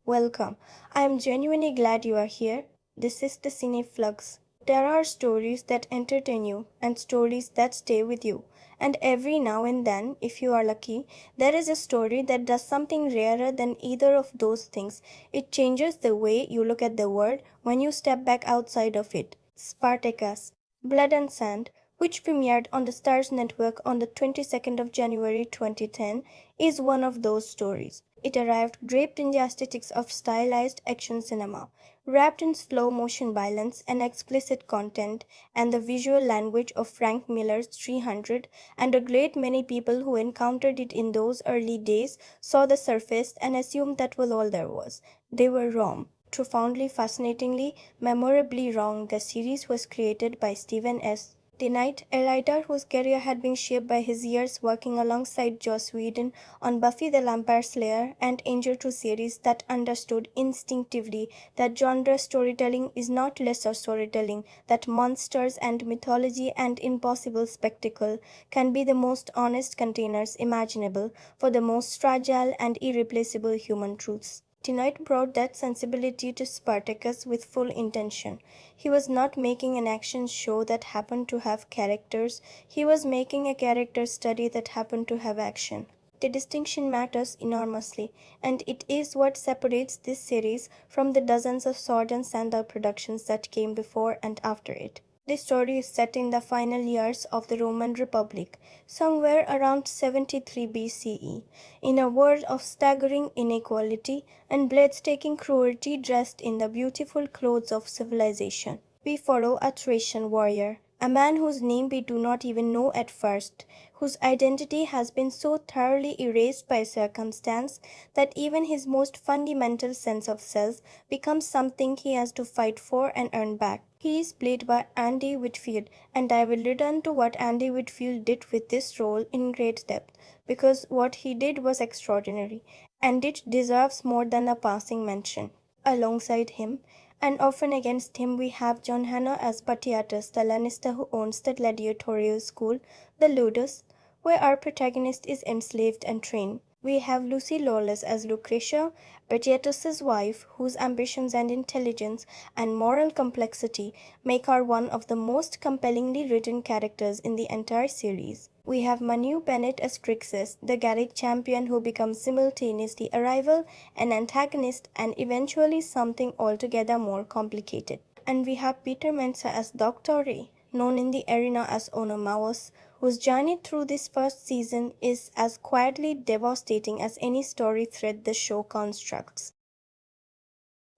Welcome. I am genuinely glad you are here. This is the Cine Flux. There are stories that entertain you and stories that stay with you. And every now and then, if you are lucky, there is a story that does something rarer than either of those things. It changes the way you look at the world when you step back outside of it. Spartacus, Blood and Sand, which premiered on the Stars Network on the 22nd of January 2010, is one of those stories. It arrived draped in the aesthetics of stylized action cinema, wrapped in slow motion violence and explicit content, and the visual language of Frank Miller's 300, and a great many people who encountered it in those early days saw the surface and assumed that was all there was. They were wrong. Profoundly, fascinatingly, memorably wrong. The series was created by Stephen S. Tonight, a writer whose career had been shaped by his years working alongside Joss Whedon on Buffy the Vampire Slayer and Angel 2 series that understood instinctively that genre storytelling is not lesser storytelling, that monsters and mythology and impossible spectacle can be the most honest containers imaginable for the most fragile and irreplaceable human truths. Tonight brought that sensibility to Spartacus with full intention. He was not making an action show that happened to have characters, he was making a character study that happened to have action. The distinction matters enormously, and it is what separates this series from the dozens of sword and sandal productions that came before and after it. This story is set in the final years of the Roman Republic, somewhere around 73 BCE, in a world of staggering inequality and blade-taking cruelty dressed in the beautiful clothes of civilization. We follow a Thracian warrior, a man whose name we do not even know at first, whose identity has been so thoroughly erased by circumstance that even his most fundamental sense of self becomes something he has to fight for and earn back. He is played by Andy Whitfield, and I will return to what Andy Whitfield did with this role in great depth, because what he did was extraordinary, and it deserves more than a passing mention. Alongside him, and often against him, we have John Hannah as Batiatus, the Lannister who owns the gladiatorial school, the Ludus, where our protagonist is enslaved and trained. We have Lucy Lawless as Lucretia, Batiatus's wife, whose ambitions and intelligence and moral complexity make her one of the most compellingly written characters in the entire series. We have Manu Bennett as Crixus, the garage champion who becomes simultaneously a rival, an antagonist, and eventually something altogether more complicated. And we have Peter Mensa as Dr. Ray, known in the arena as Onomavos, whose journey through this first season is as quietly devastating as any story thread the show constructs.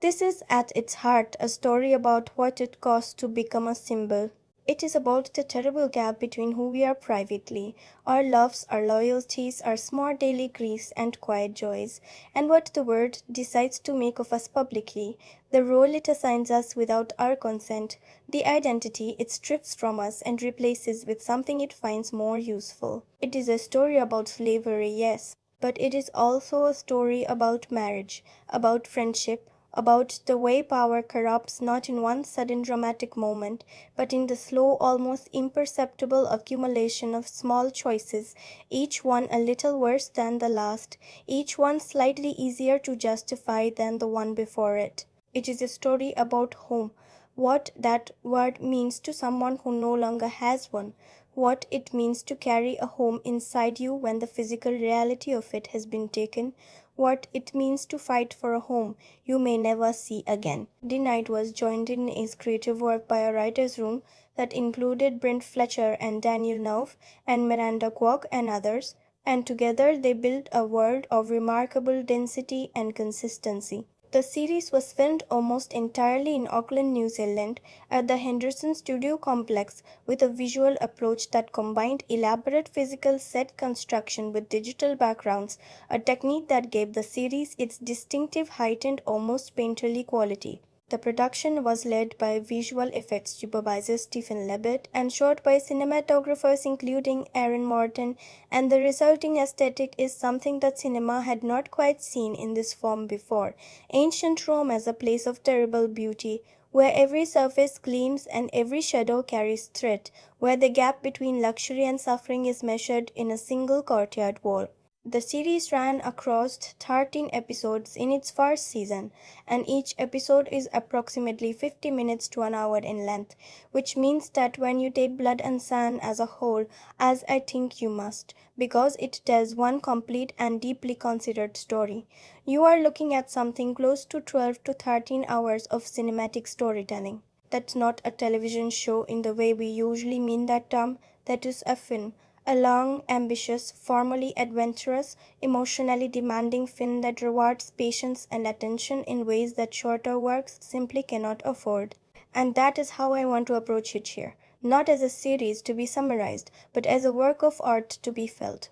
This is at its heart a story about what it costs to become a symbol. It is about the terrible gap between who we are privately, our loves, our loyalties, our small daily griefs and quiet joys, and what the world decides to make of us publicly, the role it assigns us without our consent, the identity it strips from us and replaces with something it finds more useful. It is a story about slavery, yes, but it is also a story about marriage, about friendship, about the way power corrupts not in one sudden dramatic moment, but in the slow, almost imperceptible accumulation of small choices, each one a little worse than the last, each one slightly easier to justify than the one before it. It is a story about home, what that word means to someone who no longer has one, what it means to carry a home inside you when the physical reality of it has been taken, what it means to fight for a home you may never see again. The night was joined in his creative work by a writer's room that included Brent Fletcher and Daniel Knopf and Miranda Kwok and others, and together they built a world of remarkable density and consistency. The series was filmed almost entirely in Auckland, New Zealand, at the Henderson Studio Complex, with a visual approach that combined elaborate physical set construction with digital backgrounds, a technique that gave the series its distinctive heightened, almost painterly quality. The production was led by visual effects supervisor Stephen Lebbett and shot by cinematographers including Aaron Morton, and the resulting aesthetic is something that cinema had not quite seen in this form before. Ancient Rome as a place of terrible beauty, where every surface gleams and every shadow carries threat, where the gap between luxury and suffering is measured in a single courtyard wall. The series ran across 13 episodes in its first season, and each episode is approximately 50 minutes to an hour in length, which means that when you take Blood and Sand as a whole, as I think you must, because it tells one complete and deeply considered story, you are looking at something close to 12 to 13 hours of cinematic storytelling. That's not a television show in the way we usually mean that term. That is a film, a long, ambitious, formally adventurous, emotionally demanding film that rewards patience and attention in ways that shorter works simply cannot afford. And that is how I want to approach it here, not as a series to be summarized, but as a work of art to be felt.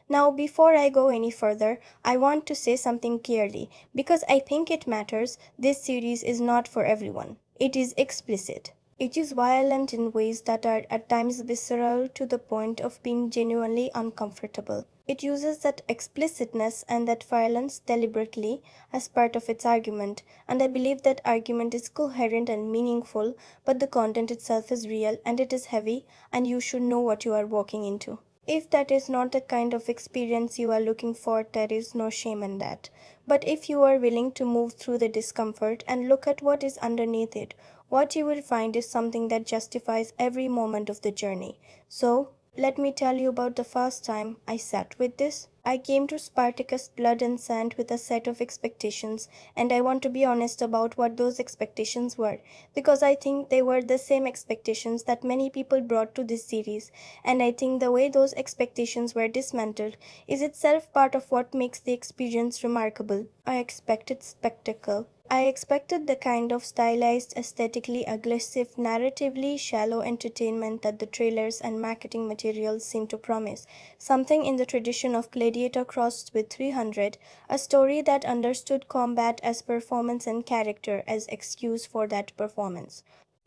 Now, before I go any further, I want to say something clearly, because I think it matters. This series is not for everyone. It is explicit. It is violent in ways that are at times visceral to the point of being genuinely uncomfortable. It uses that explicitness and that violence deliberately as part of its argument, and I believe that argument is coherent and meaningful, but the content itself is real and it is heavy, and you should know what you are walking into. If that is not the kind of experience you are looking for, there is no shame in that. But if you are willing to move through the discomfort and look at what is underneath it, what you will find is something that justifies every moment of the journey. So, let me tell you about the first time I sat with this. I came to Spartacus Blood and Sand with a set of expectations, and I want to be honest about what those expectations were, because I think they were the same expectations that many people brought to this series, and I think the way those expectations were dismantled is itself part of what makes the experience remarkable. I expected spectacle. I expected the kind of stylized, aesthetically aggressive, narratively shallow entertainment that the trailers and marketing materials seem to promise. Something in the tradition of Gladiator crossed with 300, a story that understood combat as performance and character as excuse for that performance.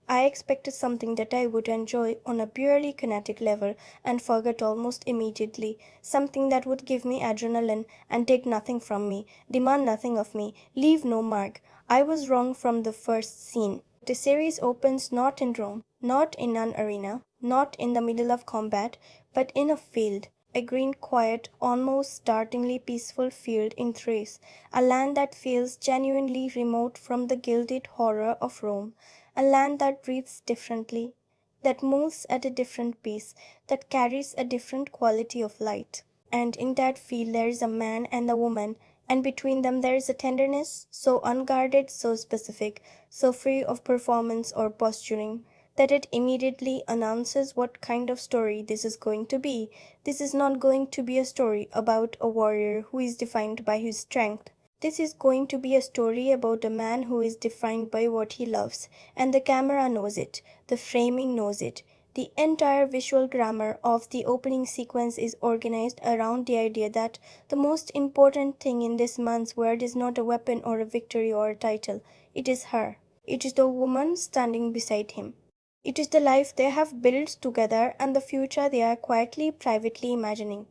I expected something that I would enjoy on a purely kinetic level and forget almost immediately, something that would give me adrenaline and take nothing from me, demand nothing of me, leave no mark. I was wrong from the first scene. The series opens not in Rome, not in an arena, not in the middle of combat, but in a field, a green, quiet, almost startlingly peaceful field in Thrace, a land that feels genuinely remote from the gilded horror of Rome, a land that breathes differently, that moves at a different pace, that carries a different quality of light. And in that field there is a man and a woman, and between them there is a tenderness, so unguarded, so specific, so free of performance or posturing, that it immediately announces what kind of story this is going to be. This is not going to be a story about a warrior who is defined by his strength. This is going to be a story about a man who is defined by what he loves, and the camera knows it, the framing knows it. The entire visual grammar of the opening sequence is organized around the idea that the most important thing in this man's world is not a weapon or a victory or a title. It is her. It is the woman standing beside him. It is the life they have built together and the future they are quietly, privately imagining.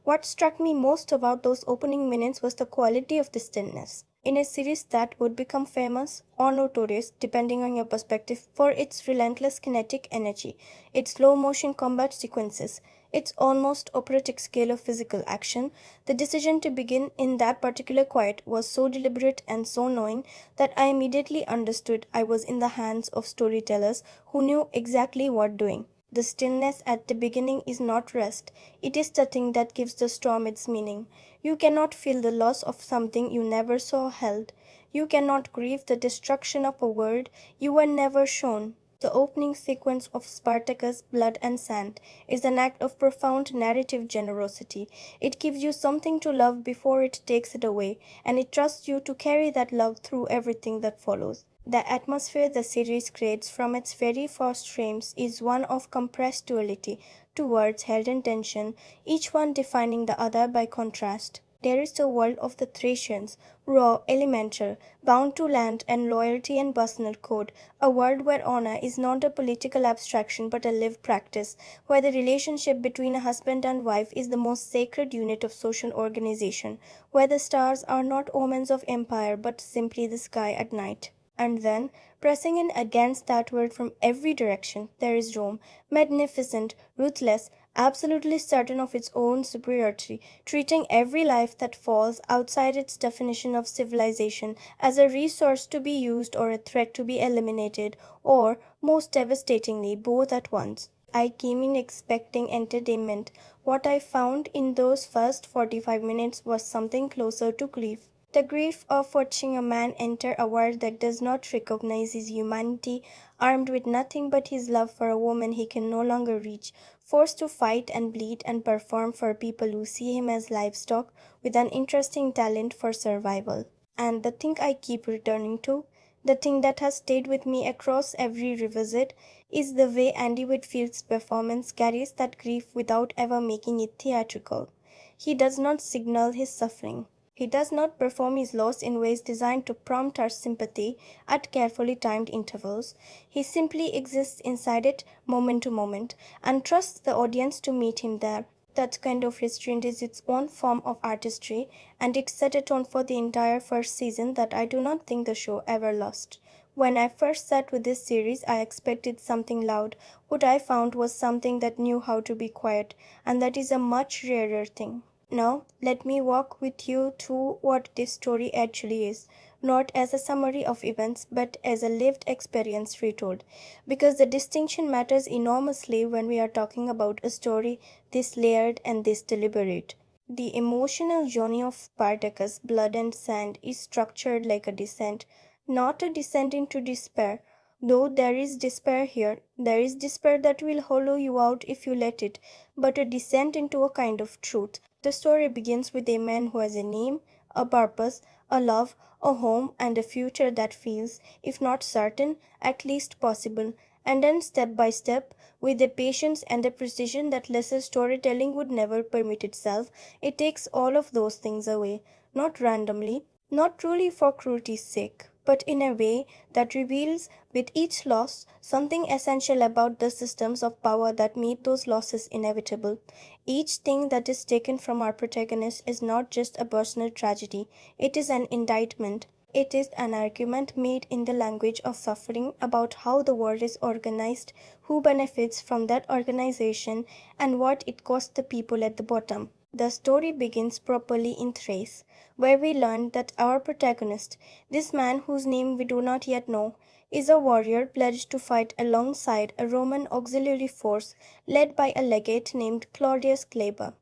What struck me most about those opening minutes was the quality of the stillness. In a series that would become famous or notorious, depending on your perspective, for its relentless kinetic energy, its slow motion combat sequences, its almost operatic scale of physical action, the decision to begin in that particular quiet was so deliberate and so knowing that I immediately understood I was in the hands of storytellers who knew exactly what doing. The stillness at the beginning is not rest, it is the thing that gives the storm its meaning. You cannot feel the loss of something you never saw held. You cannot grieve the destruction of a world you were never shown. The opening sequence of Spartacus, Blood and Sand is an act of profound narrative generosity. It gives you something to love before it takes it away, and it trusts you to carry that love through everything that follows. The atmosphere the series creates from its very first frames is one of compressed duality, two words held in tension, each one defining the other by contrast. There is the world of the Thracians, raw, elemental, bound to land and loyalty and personal code, a world where honor is not a political abstraction but a lived practice, where the relationship between a husband and wife is the most sacred unit of social organization, where the stars are not omens of empire but simply the sky at night. And then, pressing in against that world from every direction, there is Rome, magnificent, ruthless, absolutely certain of its own superiority, treating every life that falls outside its definition of civilization as a resource to be used or a threat to be eliminated, or, most devastatingly, both at once. I came in expecting entertainment. What I found in those first 45 minutes was something closer to grief. The grief of watching a man enter a world that does not recognize his humanity, armed with nothing but his love for a woman he can no longer reach, forced to fight and bleed and perform for people who see him as livestock with an interesting talent for survival. And the thing I keep returning to, the thing that has stayed with me across every revisit, is the way Andy Whitfield's performance carries that grief without ever making it theatrical. He does not signal his suffering. He does not perform his loss in ways designed to prompt our sympathy at carefully timed intervals. He simply exists inside it moment to moment and trusts the audience to meet him there. That kind of restraint is its own form of artistry, and it set a tone for the entire first season that I do not think the show ever lost. When I first sat with this series, I expected something loud. What I found was something that knew how to be quiet, and that is a much rarer thing. Now, let me walk with you through what this story actually is, not as a summary of events, but as a lived experience retold. Because the distinction matters enormously when we are talking about a story this layered and this deliberate. The emotional journey of Spartacus, Blood and Sand, is structured like a descent, not a descent into despair. Though there is despair here, there is despair that will hollow you out if you let it, but a descent into a kind of truth. The story begins with a man who has a name, a purpose, a love, a home, and a future that feels, if not certain, at least possible. And then, step by step, with a patience and a precision that lesser storytelling would never permit itself, it takes all of those things away, not randomly, not truly for cruelty's sake, but in a way that reveals with each loss something essential about the systems of power that made those losses inevitable. Each thing that is taken from our protagonist is not just a personal tragedy, it is an indictment. It is an argument made in the language of suffering about how the world is organized, who benefits from that organization, and what it costs the people at the bottom. The story begins properly in Thrace, where we learn that our protagonist, this man whose name we do not yet know, is a warrior pledged to fight alongside a Roman auxiliary force led by a legate named Claudius Glaber.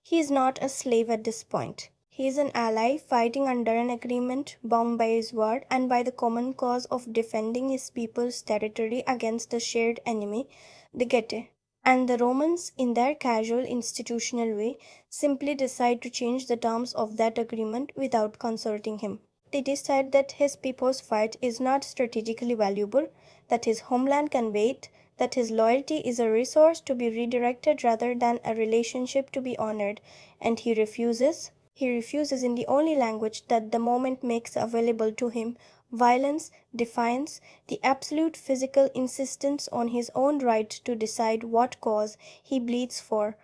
He is not a slave at this point. He is an ally fighting under an agreement bound by his word and by the common cause of defending his people's territory against the shared enemy, the Getae. And the Romans, in their casual institutional way, simply decide to change the terms of that agreement without consulting him. They decide that his people's fight is not strategically valuable, that his homeland can wait, that his loyalty is a resource to be redirected rather than a relationship to be honored, and he refuses. He refuses in the only language that the moment makes available to him violence, defiance, the absolute physical insistence on his own right to decide what cause he bleeds for.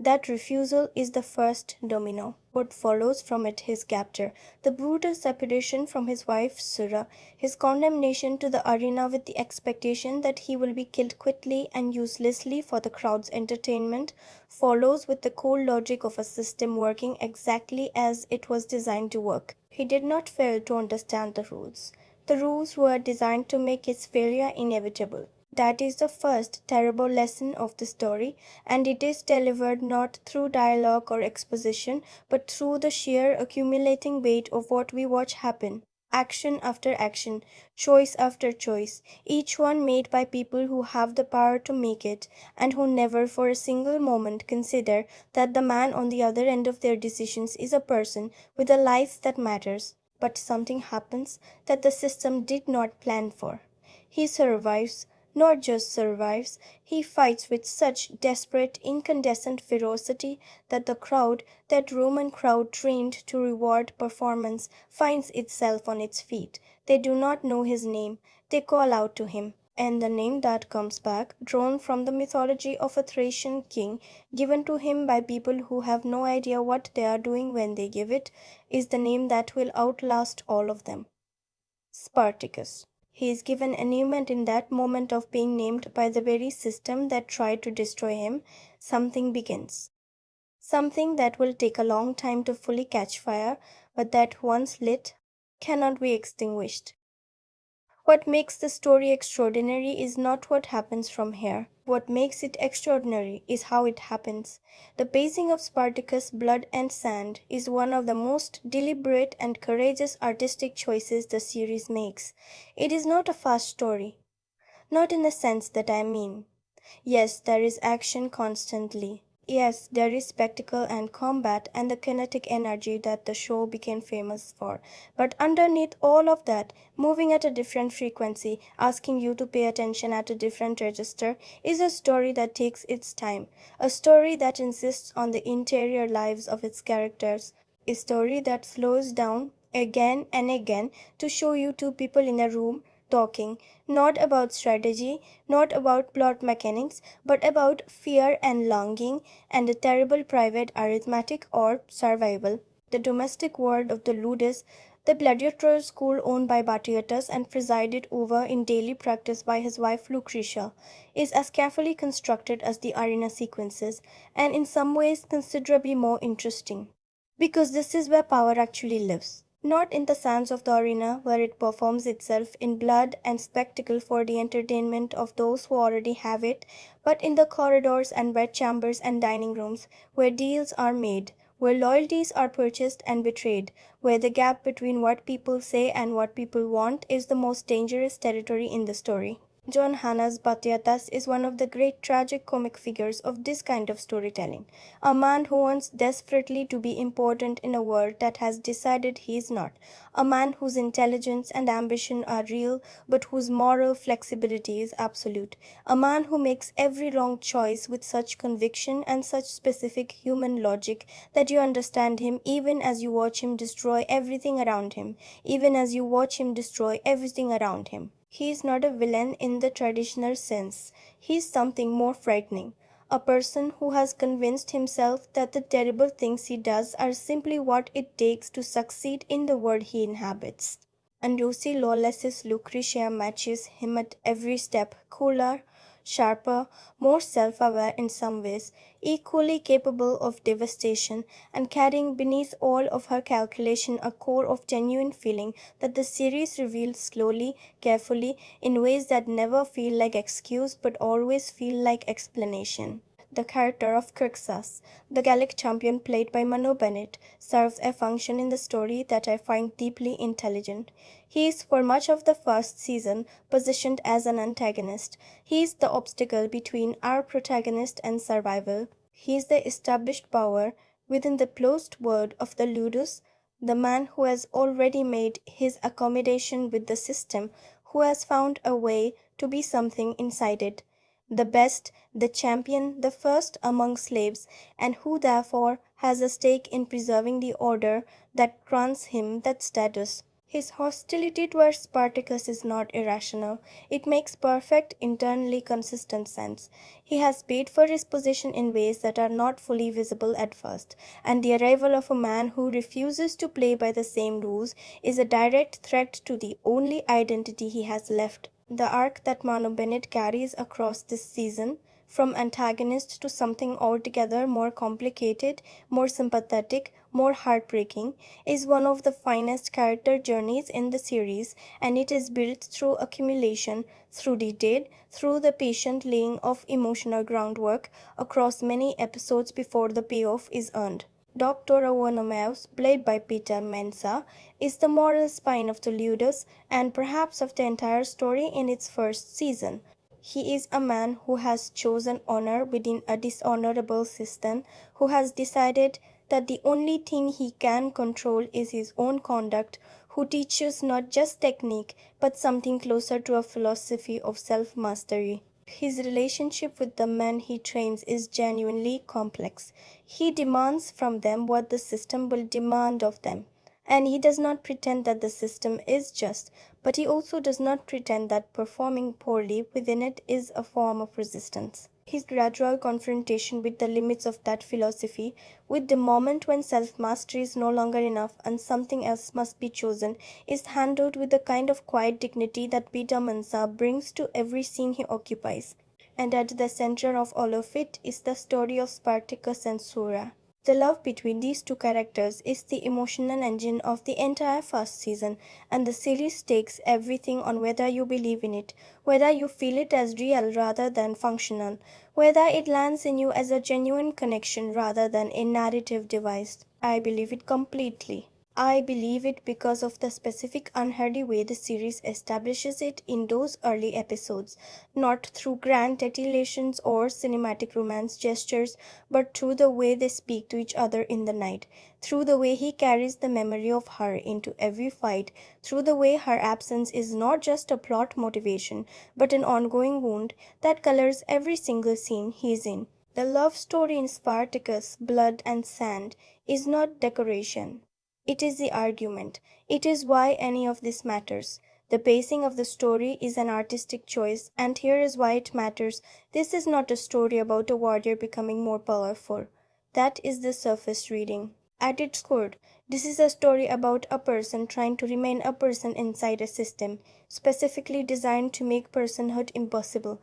That refusal is the first domino. What follows from it his capture, the brutal separation from his wife Surah, his condemnation to the arena with the expectation that he will be killed quickly and uselessly for the crowd's entertainment, follows with the cold logic of a system working exactly as it was designed to work. He did not fail to understand the rules. The rules were designed to make his failure inevitable. That is the first terrible lesson of the story, and it is delivered not through dialogue or exposition, but through the sheer accumulating weight of what we watch happen. Action after action, choice after choice, each one made by people who have the power to make it, and who never for a single moment consider that the man on the other end of their decisions is a person with a life that matters. But something happens that the system did not plan for. He survives, not just survives, he fights with such desperate, incandescent ferocity that the crowd, that Roman crowd trained to reward performance, finds itself on its feet. They do not know his name. They call out to him. And the name that comes back, drawn from the mythology of a Thracian king, given to him by people who have no idea what they are doing when they give it, is the name that will outlast all of them. Spartacus. He is given annulment in that moment of being named by the very system that tried to destroy him. Something begins. Something that will take a long time to fully catch fire, but that once lit, cannot be extinguished. What makes the story extraordinary is not what happens from here. What makes it extraordinary is how it happens. The pacing of Spartacus' Blood and Sand is one of the most deliberate and courageous artistic choices the series makes. It is not a fast story. Not in the sense that I mean. Yes, there is action constantly. Yes, there is spectacle and combat and the kinetic energy that the show became famous for. But underneath all of that, moving at a different frequency, asking you to pay attention at a different register, is a story that takes its time. A story that insists on the interior lives of its characters. A story that slows down again and again to show you two people in a room talking, not about strategy, not about plot mechanics, but about fear and longing and a terrible private arithmetic or survival. The domestic world of the Ludus, the gladiatorial school owned by Batiatus and presided over in daily practice by his wife Lucretia, is as carefully constructed as the arena sequences, and in some ways considerably more interesting. Because this is where power actually lives. Not in the sands of the arena, where it performs itself in blood and spectacle for the entertainment of those who already have it, but in the corridors and bedchambers and dining rooms, where deals are made, where loyalties are purchased and betrayed, where the gap between what people say and what people want is the most dangerous territory in the story. John Hanna's Batiatas is one of the great tragic comic figures of this kind of storytelling. A man who wants desperately to be important in a world that has decided he is not. A man whose intelligence and ambition are real, but whose moral flexibility is absolute. A man who makes every wrong choice with such conviction and such specific human logic that you understand him even as you watch him destroy everything around him, even as you watch him destroy everything around him. He is not a villain in the traditional sense. He is something more frightening. A person who has convinced himself that the terrible things he does are simply what it takes to succeed in the world he inhabits. And Lucy Lawless's Lucretia matches him at every step, cooler, sharper, more self-aware in some ways, equally capable of devastation, and carrying beneath all of her calculation a core of genuine feeling that the series reveals slowly, carefully, in ways that never feel like excuse but always feel like explanation. The character of Crixus, the Gallic champion played by Mano Bennett, serves a function in the story that I find deeply intelligent. He is, for much of the first season, positioned as an antagonist. He is the obstacle between our protagonist and survival. He is the established power within the closed world of the Ludus, the man who has already made his accommodation with the system, who has found a way to be something inside it, the best, the champion, the first among slaves, and who therefore has a stake in preserving the order that grants him that status. His hostility towards Spartacus is not irrational. It makes perfect, internally consistent sense. He has paid for his position in ways that are not fully visible at first, and the arrival of a man who refuses to play by the same rules is a direct threat to the only identity he has left. The arc that Mano Bennett carries across this season, from antagonist to something altogether more complicated, more sympathetic, more heartbreaking, is one of the finest character journeys in the series, and it is built through accumulation, through detail, through the patient laying of emotional groundwork across many episodes before the payoff is earned. Dr. Owonomeus, played by Peter Mensah, is the moral spine of the Ludus and perhaps of the entire story in its first season. He is a man who has chosen honor within a dishonorable system, who has decided that the only thing he can control is his own conduct, who teaches not just technique but something closer to a philosophy of self-mastery. His relationship with the men he trains is genuinely complex. He demands from them what the system will demand of them. And he does not pretend that the system is just, but he also does not pretend that performing poorly within it is a form of resistance. His gradual confrontation with the limits of that philosophy, with the moment when self mastery is no longer enough and something else must be chosen, is handled with the kind of quiet dignity that Peter Mansa brings to every scene he occupies. And at the center of all of it is the story of Spartacus and Sura. The love between these two characters is the emotional engine of the entire first season, and the series takes everything on whether you believe in it, whether you feel it as real rather than functional, whether it lands in you as a genuine connection rather than a narrative device. I believe it completely. I believe it because of the specific unhealthy way the series establishes it in those early episodes, not through grand titillations or cinematic romance gestures, but through the way they speak to each other in the night, through the way he carries the memory of her into every fight, through the way her absence is not just a plot motivation, but an ongoing wound that colors every single scene he's in. The love story in Spartacus, Blood and Sand, is not decoration. It is the argument. It is why any of this matters. The pacing of the story is an artistic choice, and here is why it matters. This is not a story about a warrior becoming more powerful. That is the surface reading. At its core, this is a story about a person trying to remain a person inside a system, specifically designed to make personhood impossible.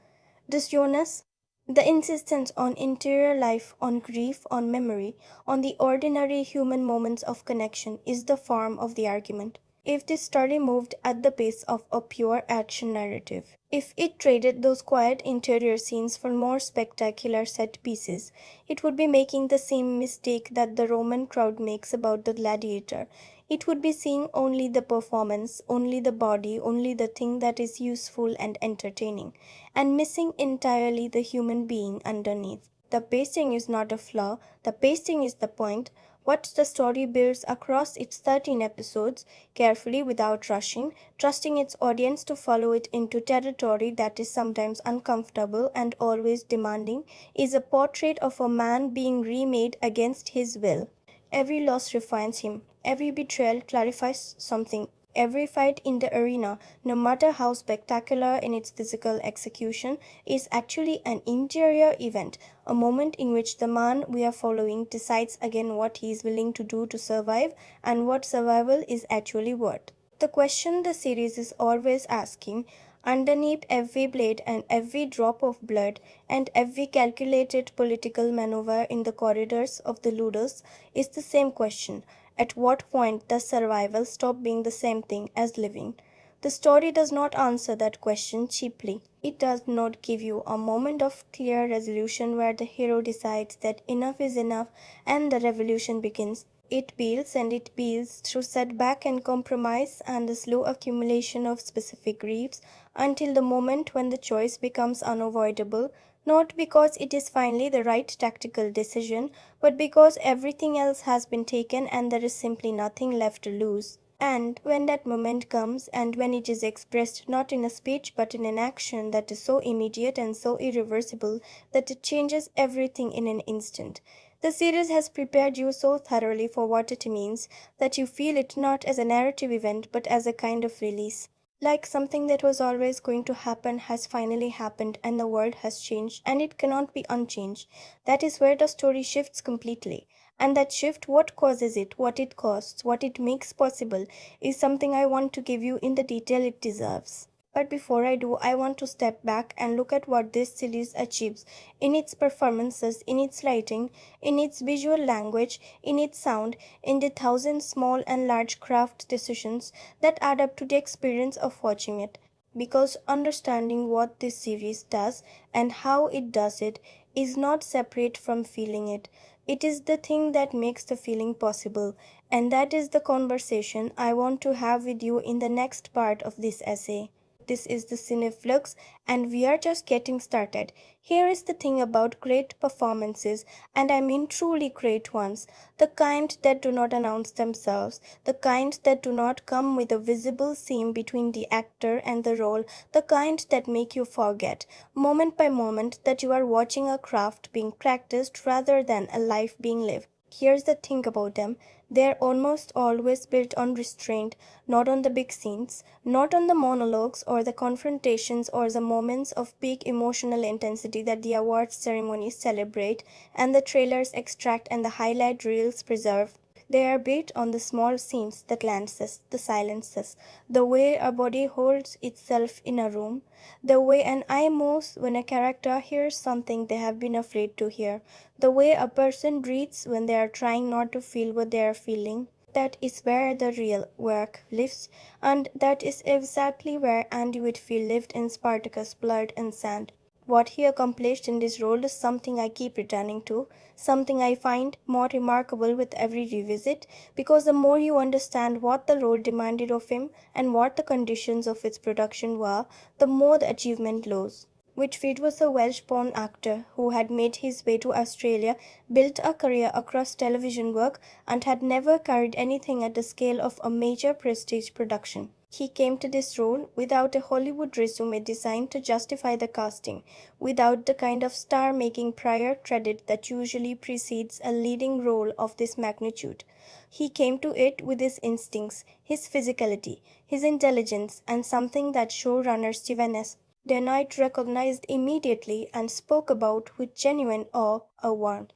This Jonas, the insistence on interior life, on grief, on memory, on the ordinary human moments of connection is the form of the argument. If this story moved at the pace of a pure action narrative, if it traded those quiet interior scenes for more spectacular set pieces, it would be making the same mistake that the Roman crowd makes about the gladiator. It would be seeing only the performance, only the body, only the thing that is useful and entertaining, and missing entirely the human being underneath. The pacing is not a flaw, the pacing is the point. What the story builds across its 13 episodes, carefully without rushing, trusting its audience to follow it into territory that is sometimes uncomfortable and always demanding, is a portrait of a man being remade against his will. Every loss refines him, every betrayal clarifies something, every fight in the arena, no matter how spectacular in its physical execution, is actually an interior event, a moment in which the man we are following decides again what he is willing to do to survive and what survival is actually worth. The question the series is always asking, underneath every blade and every drop of blood and every calculated political maneuver in the corridors of the Ludus, is the same question. At what point does survival stop being the same thing as living? The story does not answer that question cheaply. It does not give you a moment of clear resolution where the hero decides that enough is enough and the revolution begins. It builds and it builds through setback and compromise and the slow accumulation of specific griefs until the moment when the choice becomes unavoidable, not because it is finally the right tactical decision, but because everything else has been taken and there is simply nothing left to lose. And when that moment comes, and when it is expressed not in a speech but in an action that is so immediate and so irreversible that it changes everything in an instant, the series has prepared you so thoroughly for what it means that you feel it not as a narrative event but as a kind of release. Like something that was always going to happen has finally happened and the world has changed and it cannot be unchanged. That is where the story shifts completely. And that shift, what causes it, what it costs, what it makes possible, is something I want to give you in the detail it deserves. But before I do, I want to step back and look at what this series achieves in its performances, in its writing, in its visual language, in its sound, in the thousand small and large craft decisions that add up to the experience of watching it. Because understanding what this series does and how it does it is not separate from feeling it. It is the thing that makes the feeling possible, and that is the conversation I want to have with you in the next part of this essay. This is the Cine Flux, and we are just getting started. Here is the thing about great performances, and I mean truly great ones, the kind that do not announce themselves, the kind that do not come with a visible seam between the actor and the role, the kind that make you forget, moment by moment, that you are watching a craft being practiced rather than a life being lived. Here's the thing about them. They're almost always built on restraint, not on the big scenes, not on the monologues or the confrontations or the moments of peak emotional intensity that the awards ceremonies celebrate and the trailers extract and the highlight reels preserve. They are built on the small scenes, the glances, the silences, the way a body holds itself in a room, the way an eye moves when a character hears something they have been afraid to hear, the way a person breathes when they are trying not to feel what they are feeling. That is where the real work lives, and that is exactly where Andy Whitfield lived in Spartacus, Blood and Sand. What he accomplished in this role is something I keep returning to, something I find more remarkable with every revisit, because the more you understand what the role demanded of him and what the conditions of its production were, the more the achievement glows. Whitfield was a Welsh-born actor who had made his way to Australia, built a career across television work, and had never carried anything at the scale of a major prestige production. He came to this role without a Hollywood resume designed to justify the casting, without the kind of star-making prior credit that usually precedes a leading role of this magnitude. He came to it with his instincts, his physicality, his intelligence, and something that showrunner Steven S. Knight recognized immediately and spoke about with genuine awe, a warmth,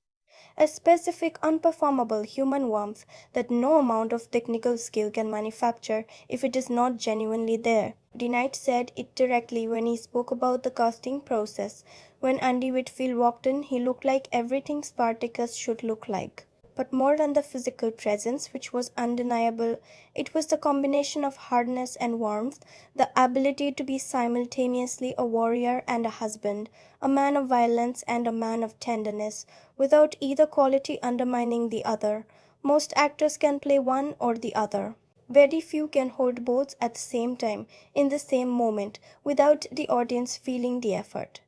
a specific unperformable human warmth that no amount of technical skill can manufacture if it is not genuinely there. Knight said it directly when he spoke about the casting process. When Andy Whitfield walked in, he looked like everything Spartacus should look like. But more than the physical presence, which was undeniable, it was the combination of hardness and warmth, the ability to be simultaneously a warrior and a husband, a man of violence and a man of tenderness, without either quality undermining the other. Most actors can play one or the other. Very few can hold both at the same time, in the same moment, without the audience feeling the effort.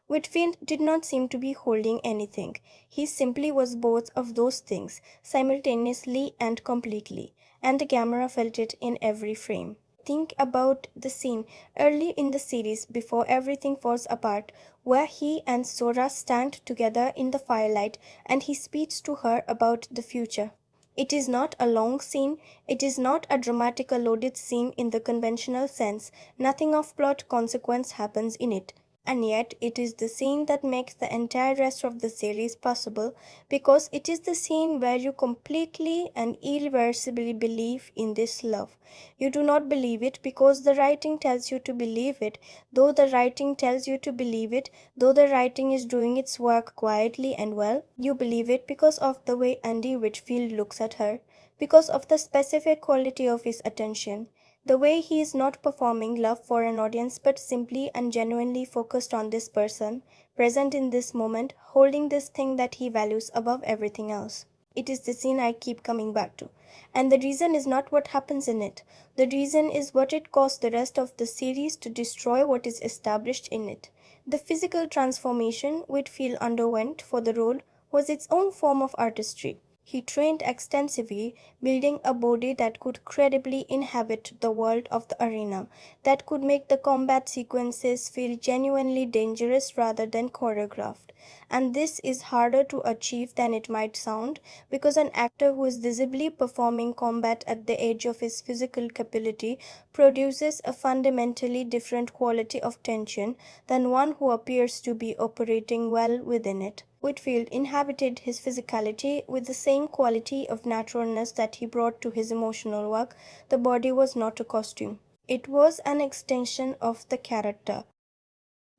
Whitfield did not seem to be holding anything. He simply was both of those things, simultaneously and completely, and the camera felt it in every frame. Think about the scene early in the series before everything falls apart, where he and Sora stand together in the firelight and he speaks to her about the future. It is not a long scene, it is not a dramatic or loaded scene in the conventional sense, nothing of plot consequence happens in it. And yet, it is the scene that makes the entire rest of the series possible because it is the scene where you completely and irreversibly believe in this love. You do not believe it because the writing tells you to believe it, though the writing tells you to believe it, though the writing is doing its work quietly and well. You believe it because of the way Andy Whitfield looks at her, because of the specific quality of his attention. The way he is not performing love for an audience but simply and genuinely focused on this person, present in this moment, holding this thing that he values above everything else. It is the scene I keep coming back to. And the reason is not what happens in it. The reason is what it costs the rest of the series to destroy what is established in it. The physical transformation Whitfield underwent for the role was its own form of artistry. He trained extensively, building a body that could credibly inhabit the world of the arena, that could make the combat sequences feel genuinely dangerous rather than choreographed. And this is harder to achieve than it might sound, because an actor who is visibly performing combat at the edge of his physical capability produces a fundamentally different quality of tension than one who appears to be operating well within it. Whitfield inhabited his physicality with the same quality of naturalness that he brought to his emotional work. The body was not a costume. It was an extension of the character.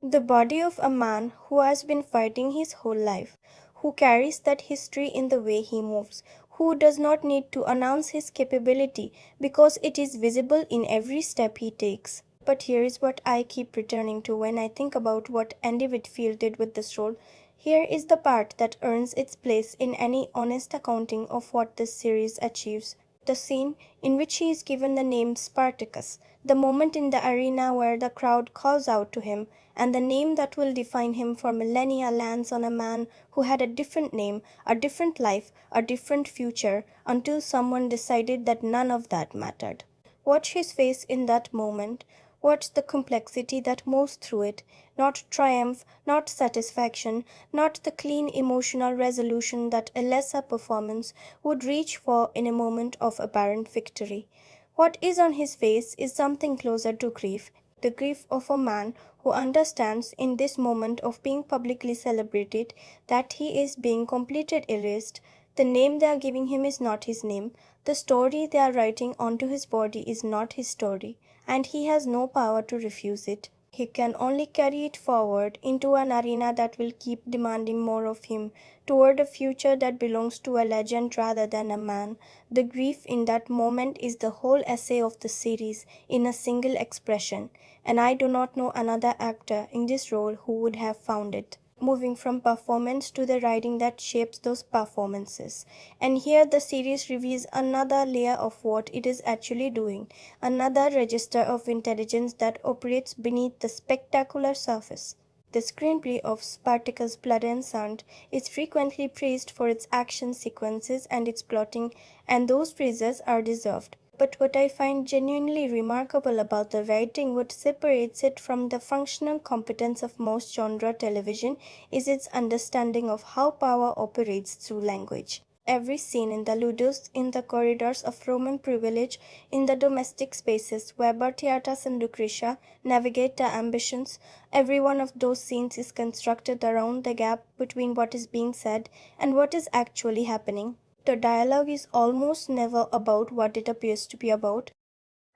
The body of a man who has been fighting his whole life, who carries that history in the way he moves, who does not need to announce his capability because it is visible in every step he takes. But here is what I keep returning to when I think about what Andy Whitfield did with this role. Here is the part that earns its place in any honest accounting of what this series achieves. The scene in which he is given the name Spartacus, the moment in the arena where the crowd calls out to him, and the name that will define him for millennia lands on a man who had a different name, a different life, a different future, until someone decided that none of that mattered. Watch his face in that moment. What's the complexity that moves through it? Not triumph, not satisfaction, not the clean emotional resolution that a lesser performance would reach for in a moment of apparent victory. What is on his face is something closer to grief, the grief of a man who understands in this moment of being publicly celebrated that he is being completely erased. The name they are giving him is not his name. The story they are writing onto his body is not his story, and he has no power to refuse it. He can only carry it forward into an arena that will keep demanding more of him, toward a future that belongs to a legend rather than a man. The grief in that moment is the whole essay of the series in a single expression, and I do not know another actor in this role who would have found it. Moving from performance to the writing that shapes those performances. And here the series reveals another layer of what it is actually doing, another register of intelligence that operates beneath the spectacular surface. The screenplay of Spartacus Blood and Sand is frequently praised for its action sequences and its plotting, and those praises are deserved. But what I find genuinely remarkable about the writing, what separates it from the functional competence of most genre television, is its understanding of how power operates through language. Every scene in the Ludus, in the corridors of Roman privilege, in the domestic spaces where Batiatas and Lucretia navigate their ambitions, every one of those scenes is constructed around the gap between what is being said and what is actually happening. The dialogue is almost never about what it appears to be about.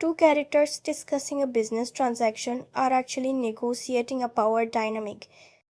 Two characters discussing a business transaction are actually negotiating a power dynamic.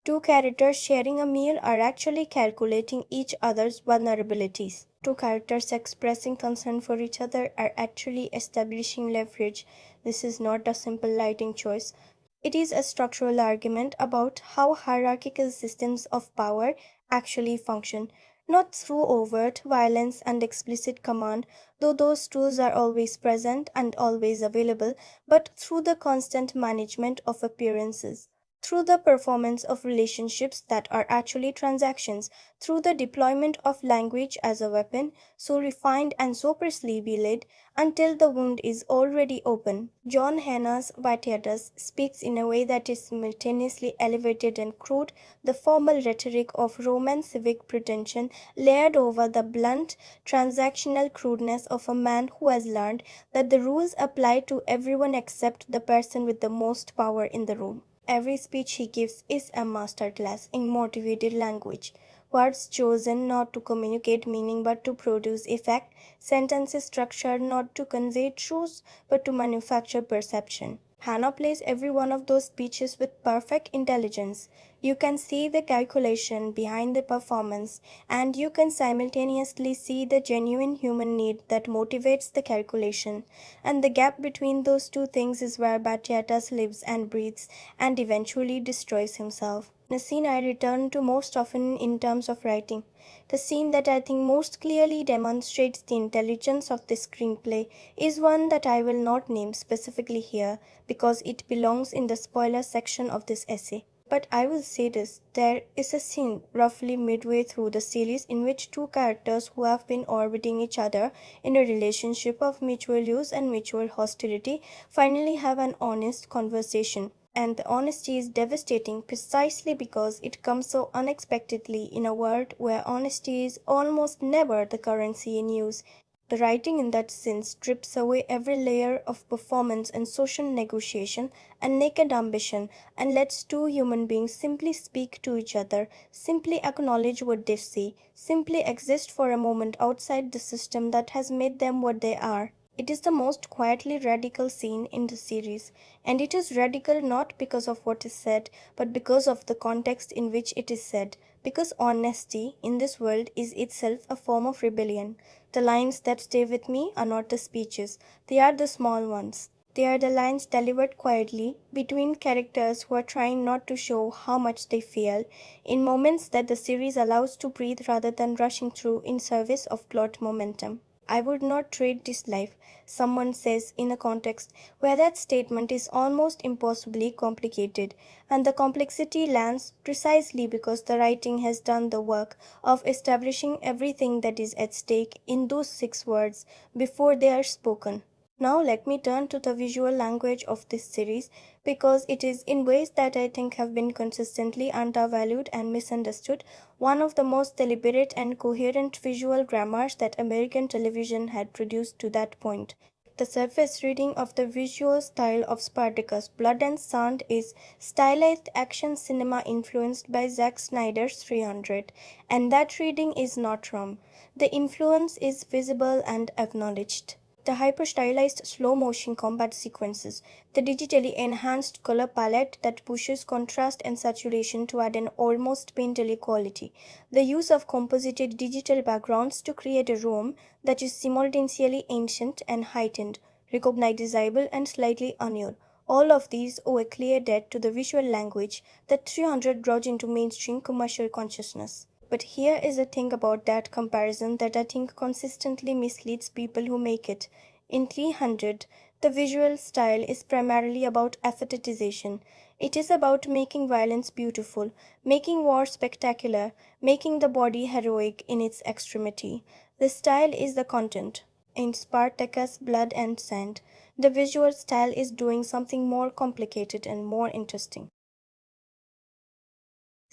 Two characters sharing a meal are actually calculating each other's vulnerabilities. Two characters expressing concern for each other are actually establishing leverage. This is not a simple lighting choice. It is a structural argument about how hierarchical systems of power actually function, not through overt violence and explicit command, though those tools are always present and always available, but through the constant management of appearances, through the performance of relationships that are actually transactions, through the deployment of language as a weapon, so refined and so precisely laid until the wound is already open. John Hanna's Vitiatus speaks in a way that is simultaneously elevated and crude, the formal rhetoric of Roman civic pretension layered over the blunt, transactional crudeness of a man who has learned that the rules apply to everyone except the person with the most power in the room. Every speech he gives is a masterclass in motivated language. Words chosen not to communicate meaning but to produce effect, sentences structured not to convey truths but to manufacture perception. Hannah plays every one of those speeches with perfect intelligence. You can see the calculation behind the performance, and you can simultaneously see the genuine human need that motivates the calculation. And the gap between those two things is where Batiatas lives and breathes and eventually destroys himself. The scene I return to most often in terms of writing, the scene that I think most clearly demonstrates the intelligence of the screenplay, is one that I will not name specifically here because it belongs in the spoiler section of this essay. But I will say this, there is a scene roughly midway through the series in which two characters who have been orbiting each other in a relationship of mutual use and mutual hostility finally have an honest conversation. And the honesty is devastating precisely because it comes so unexpectedly in a world where honesty is almost never the currency in use. The writing in that sense strips away every layer of performance and social negotiation and naked ambition and lets two human beings simply speak to each other, simply acknowledge what they see, simply exist for a moment outside the system that has made them what they are. It is the most quietly radical scene in the series, and it is radical not because of what is said, but because of the context in which it is said. Because honesty in this world is itself a form of rebellion. The lines that stay with me are not the speeches, they are the small ones. They are the lines delivered quietly between characters who are trying not to show how much they feel, in moments that the series allows to breathe rather than rushing through in service of plot momentum. I would not trade this life, someone says in a context where that statement is almost impossibly complicated, and the complexity lands precisely because the writing has done the work of establishing everything that is at stake in those 6 words before they are spoken. Now let me turn to the visual language of this series because it is, in ways that I think have been consistently undervalued and misunderstood, one of the most deliberate and coherent visual dramas that American television had produced to that point. The surface reading of the visual style of Spartacus, Blood and Sand, is stylized action cinema influenced by Zack Snyder's 300, and that reading is not wrong. The influence is visible and acknowledged. The hyper-stylized slow-motion combat sequences, the digitally enhanced color palette that pushes contrast and saturation to add an almost painterly quality, the use of composited digital backgrounds to create a room that is simultaneously ancient and heightened, recognizable and slightly unreal. All of these owe a clear debt to the visual language that 300 brought into mainstream commercial consciousness. But here is a thing about that comparison that I think consistently misleads people who make it. In 300, the visual style is primarily about aestheticization. It is about making violence beautiful, making war spectacular, making the body heroic in its extremity. The style is the content. In Spartacus, Blood and Sand, the visual style is doing something more complicated and more interesting.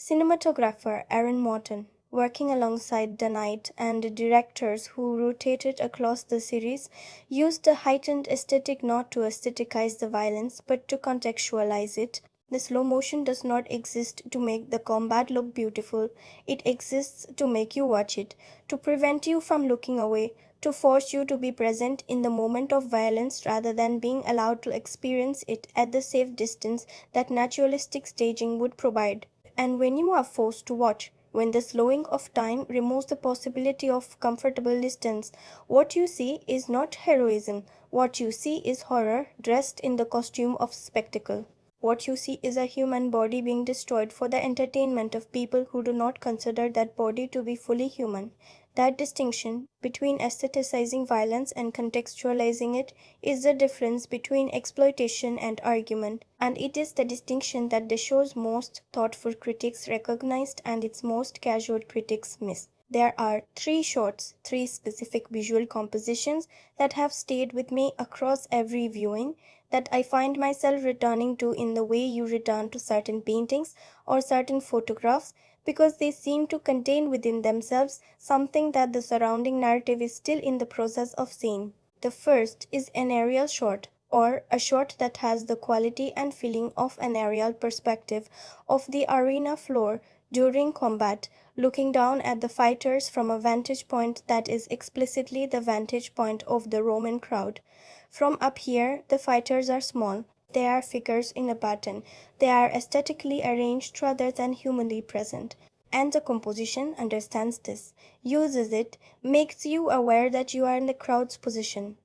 Cinematographer Aaron Morton, working alongside the Knight and the directors who rotated across the series, used the heightened aesthetic not to aestheticize the violence but to contextualize it. The slow motion does not exist to make the combat look beautiful, it exists to make you watch it, to prevent you from looking away, to force you to be present in the moment of violence rather than being allowed to experience it at the safe distance that naturalistic staging would provide. And when you are forced to watch, when the slowing of time removes the possibility of comfortable distance, what you see is not heroism. What you see is horror dressed in the costume of spectacle. What you see is a human body being destroyed for the entertainment of people who do not consider that body to be fully human. That distinction between aestheticizing violence and contextualizing it is the difference between exploitation and argument, and it is the distinction that the show's most thoughtful critics recognized and its most casual critics miss. There are three shots, three specific visual compositions that have stayed with me across every viewing, that I find myself returning to in the way you return to certain paintings or certain photographs, because they seem to contain within themselves something that the surrounding narrative is still in the process of saying. The first is an aerial shot, or a shot that has the quality and feeling of an aerial perspective of the arena floor during combat, looking down at the fighters from a vantage point that is explicitly the vantage point of the Roman crowd. From up here, the fighters are small. They are figures in a pattern. They are aesthetically arranged rather than humanly present. And the composition understands this, uses it, makes you aware that you are in the crowd's position,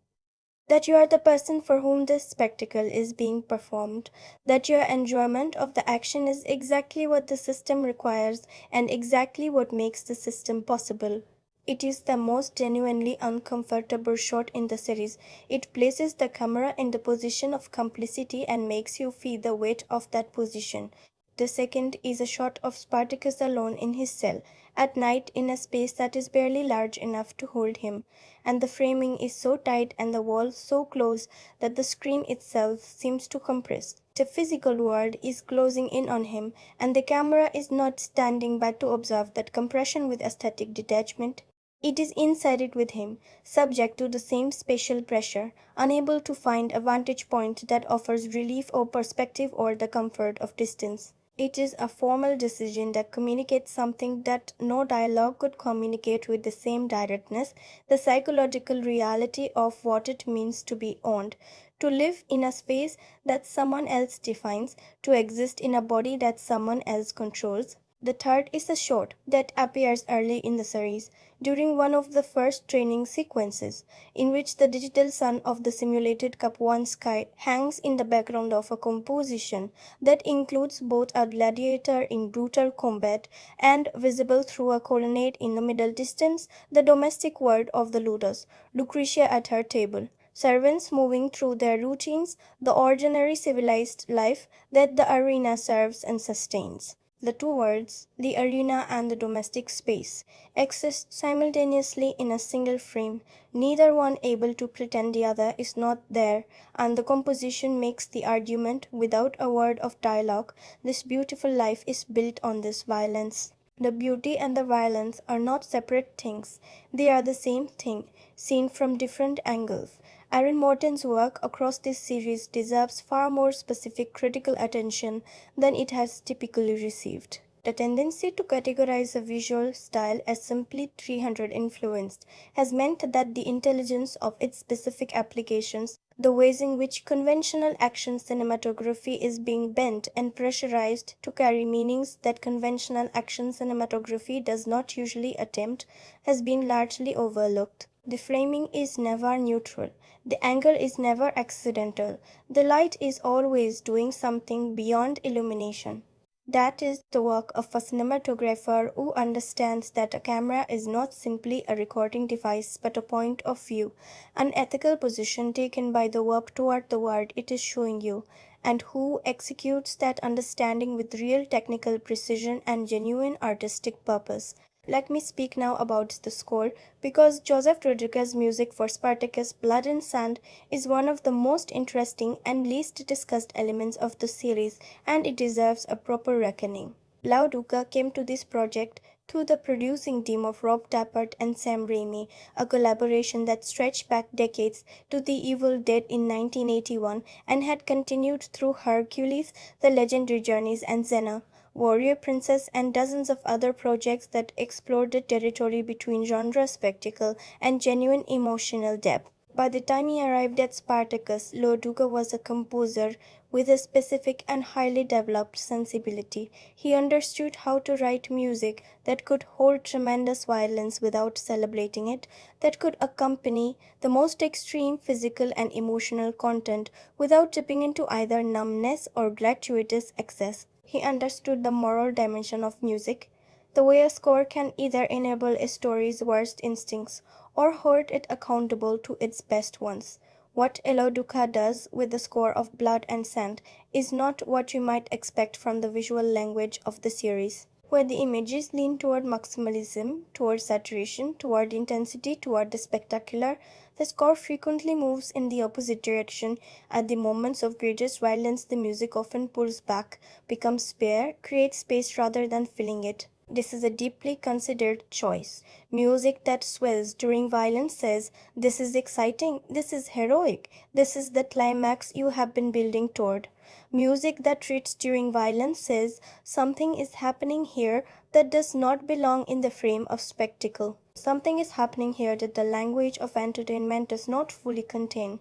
that you are the person for whom this spectacle is being performed, that your enjoyment of the action is exactly what the system requires and exactly what makes the system possible. It is the most genuinely uncomfortable shot in the series. It places the camera in the position of complicity and makes you feel the weight of that position. The second is a shot of Spartacus alone in his cell, at night in a space that is barely large enough to hold him, and the framing is so tight and the walls so close that the screen itself seems to compress. The physical world is closing in on him, and the camera is not standing by to observe that compression with aesthetic detachment. It is inside it with him, subject to the same spatial pressure, unable to find a vantage point that offers relief or perspective or the comfort of distance. It is a formal decision that communicates something that no dialogue could communicate with the same directness, the psychological reality of what it means to be owned, to live in a space that someone else defines, to exist in a body that someone else controls. The third is a shot that appears early in the series, during one of the first training sequences, in which the digital sun of the simulated Capuan sky hangs in the background of a composition that includes both a gladiator in brutal combat and, visible through a colonnade in the middle distance, the domestic world of the ludus, Lucretia at her table, servants moving through their routines, the ordinary civilized life that the arena serves and sustains. The two worlds, the arena and the domestic space, exist simultaneously in a single frame, neither one able to pretend the other is not there, and the composition makes the argument without a word of dialogue. This beautiful life is built on this violence. The beauty and the violence are not separate things, they are the same thing, seen from different angles. Aaron Morton's work across this series deserves far more specific critical attention than it has typically received. The tendency to categorize a visual style as simply 300 influenced has meant that the intelligence of its specific applications, the ways in which conventional action cinematography is being bent and pressurized to carry meanings that conventional action cinematography does not usually attempt, has been largely overlooked. The framing is never neutral. The angle is never accidental. The light is always doing something beyond illumination. That is the work of a cinematographer who understands that a camera is not simply a recording device but a point of view, an ethical position taken by the work toward the world it is showing you, and who executes that understanding with real technical precision and genuine artistic purpose. Let me speak now about the score, because Joseph Rodriguez's music for Spartacus, Blood and Sand is one of the most interesting and least discussed elements of the series, and it deserves a proper reckoning. Lau Duca came to this project through the producing team of Rob Tappert and Sam Raimi, a collaboration that stretched back decades to The Evil Dead in 1981 and had continued through Hercules, The Legendary Journeys, and Xena, Warrior Princess, and dozens of other projects that explored the territory between genre spectacle and genuine emotional depth. By the time he arrived at Spartacus, Lo Duca was a composer with a specific and highly developed sensibility. He understood how to write music that could hold tremendous violence without celebrating it, that could accompany the most extreme physical and emotional content without tipping into either numbness or gratuitous excess. He understood the moral dimension of music, the way a score can either enable a story's worst instincts or hold it accountable to its best ones. What Elo Duca does with the score of Blood and Sand is not what you might expect from the visual language of the series, where the images lean toward maximalism, toward saturation, toward intensity, toward the spectacular. The score frequently moves in the opposite direction. At the moments of greatest violence, the music often pulls back, becomes spare, creates space rather than filling it. This is a deeply considered choice. Music that swells during violence says, "This is exciting, this is heroic, this is the climax you have been building toward." Music that retreats during violence says, "Something is happening here that does not belong in the frame of spectacle. Something is happening here that the language of entertainment does not fully contain."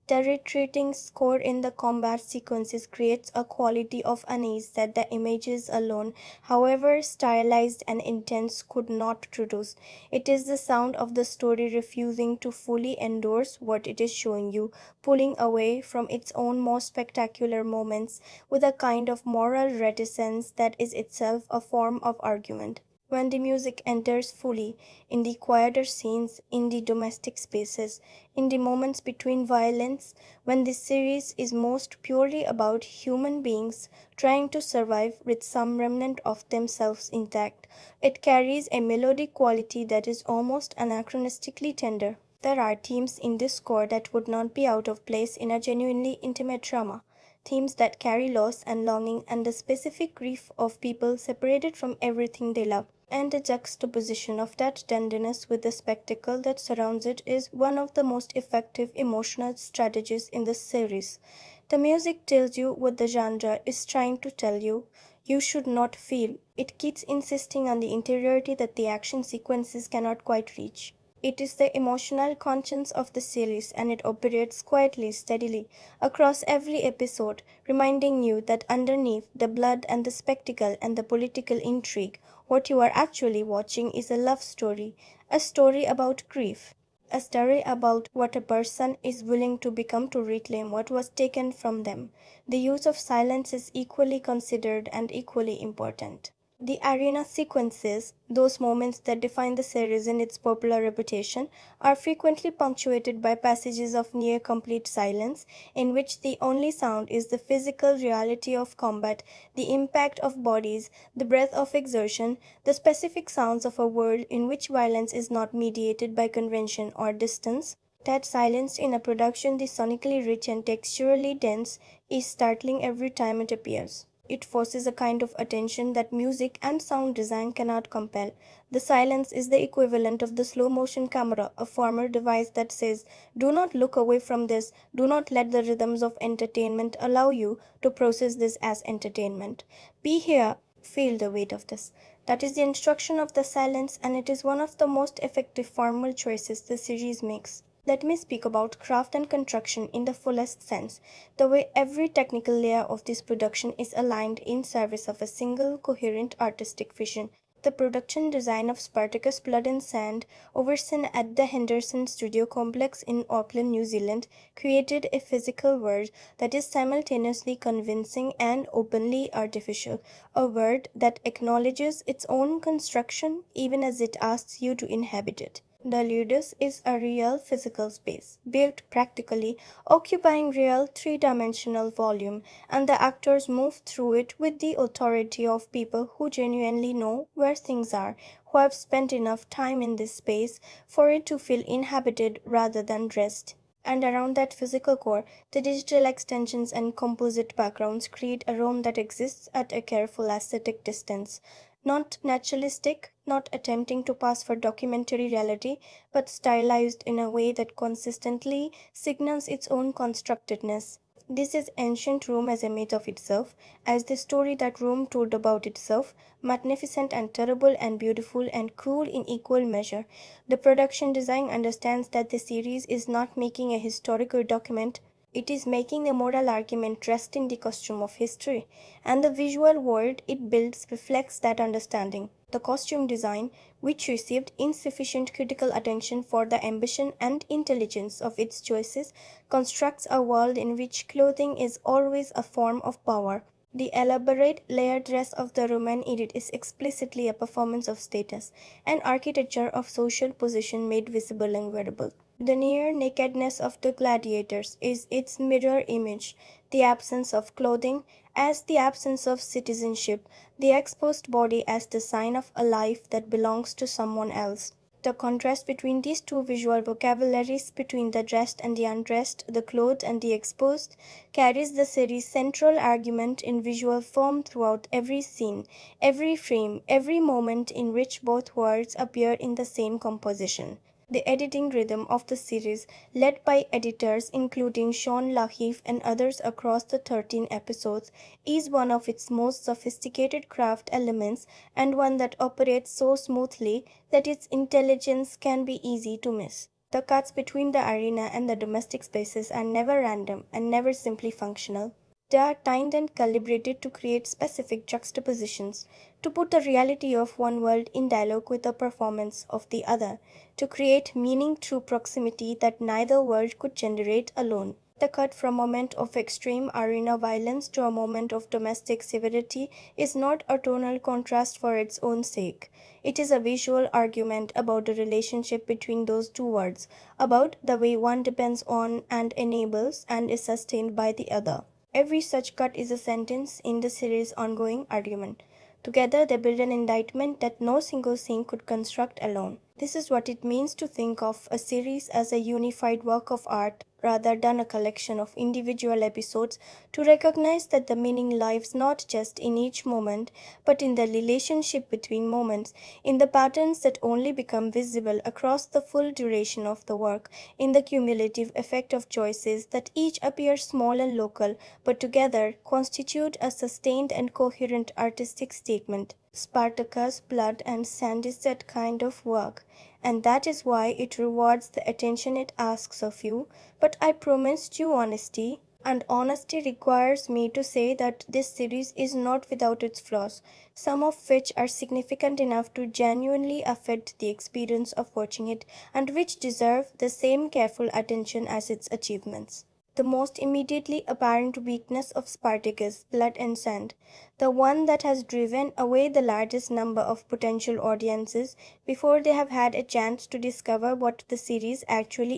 The retreating score in the combat sequences creates a quality of unease that the images alone, however stylized and intense, could not produce. It is the sound of the story refusing to fully endorse what it is showing you, pulling away from its own most spectacular moments with a kind of moral reticence that is itself a form of argument. When the music enters fully, in the quieter scenes, in the domestic spaces, in the moments between violence, when this series is most purely about human beings trying to survive with some remnant of themselves intact, it carries a melodic quality that is almost anachronistically tender. There are themes in this score that would not be out of place in a genuinely intimate drama. Themes that carry loss and longing and the specific grief of people separated from everything they love. And the juxtaposition of that tenderness with the spectacle that surrounds it is one of the most effective emotional strategies in the series. The music tells you what the genre is trying to tell you. You should not feel. It keeps insisting on the interiority that the action sequences cannot quite reach. It is the emotional conscience of the series, and it operates quietly, steadily, across every episode, reminding you that underneath the blood and the spectacle and the political intrigue, what you are actually watching is a love story, a story about grief, a story about what a person is willing to become to reclaim what was taken from them. The use of silence is equally considered and equally important. The arena sequences, those moments that define the series in its popular reputation, are frequently punctuated by passages of near complete silence, in which the only sound is the physical reality of combat, the impact of bodies, the breath of exertion, the specific sounds of a world in which violence is not mediated by convention or distance. That silence in a production this sonically rich and texturally dense is startling every time it appears. It forces a kind of attention that music and sound design cannot compel. The silence is the equivalent of the slow motion camera, a former device that says, do not look away from this, do not let the rhythms of entertainment allow you to process this as entertainment. Be here, feel the weight of this. That is the instruction of the silence, and it is one of the most effective formal choices the series makes. Let me speak about craft and construction in the fullest sense, the way every technical layer of this production is aligned in service of a single, coherent artistic vision. The production design of Spartacus Blood and Sand, overseen at the Henderson Studio Complex in Auckland, New Zealand, created a physical world that is simultaneously convincing and openly artificial, a world that acknowledges its own construction even as it asks you to inhabit it. The Ludus is a real physical space, built practically, occupying real three-dimensional volume, and the actors move through it with the authority of people who genuinely know where things are, who have spent enough time in this space for it to feel inhabited rather than dressed. And around that physical core, the digital extensions and composite backgrounds create a room that exists at a careful aesthetic distance. Not naturalistic, not attempting to pass for documentary reality, but stylized in a way that consistently signals its own constructedness. This is ancient Rome as a myth of itself, as the story that Rome told about itself, magnificent and terrible and beautiful and cruel in equal measure. The production design understands that the series is not making a historical document, it is making a moral argument dressed in the costume of history, and the visual world it builds reflects that understanding. The costume design, which received insufficient critical attention for the ambition and intelligence of its choices, constructs a world in which clothing is always a form of power. The elaborate, layered dress of the Roman elite is explicitly a performance of status, an architecture of social position made visible and wearable. The near nakedness of the gladiators is its mirror image, the absence of clothing as the absence of citizenship, the exposed body as the sign of a life that belongs to someone else. The contrast between these two visual vocabularies, between the dressed and the undressed, the clothed and the exposed, carries the series' central argument in visual form throughout every scene, every frame, every moment in which both worlds appear in the same composition. The editing rhythm of the series, led by editors including Sean Lahiff and others across the 13 episodes, is one of its most sophisticated craft elements and one that operates so smoothly that its intelligence can be easy to miss. The cuts between the arena and the domestic spaces are never random and never simply functional. They are timed and calibrated to create specific juxtapositions, to put the reality of one world in dialogue with the performance of the other, to create meaning through proximity that neither world could generate alone. The cut from a moment of extreme arena violence to a moment of domestic severity is not a tonal contrast for its own sake. It is a visual argument about the relationship between those two worlds, about the way one depends on and enables and is sustained by the other. Every such cut is a sentence in the series' ongoing argument. Together, they build an indictment that no single scene could construct alone. This is what it means to think of a series as a unified work of art rather than a collection of individual episodes, to recognize that the meaning lies not just in each moment, but in the relationship between moments, in the patterns that only become visible across the full duration of the work, in the cumulative effect of choices that each appear small and local, but together constitute a sustained and coherent artistic statement. Spartacus, Blood and Sand is that kind of work, and that is why it rewards the attention it asks of you. But I promised you honesty, and honesty requires me to say that this series is not without its flaws, some of which are significant enough to genuinely affect the experience of watching it, and which deserve the same careful attention as its achievements. The most immediately apparent weakness of Spartacus, blood and sand, the one that has driven away the largest number of potential audiences before they have had a chance to discover what the series actually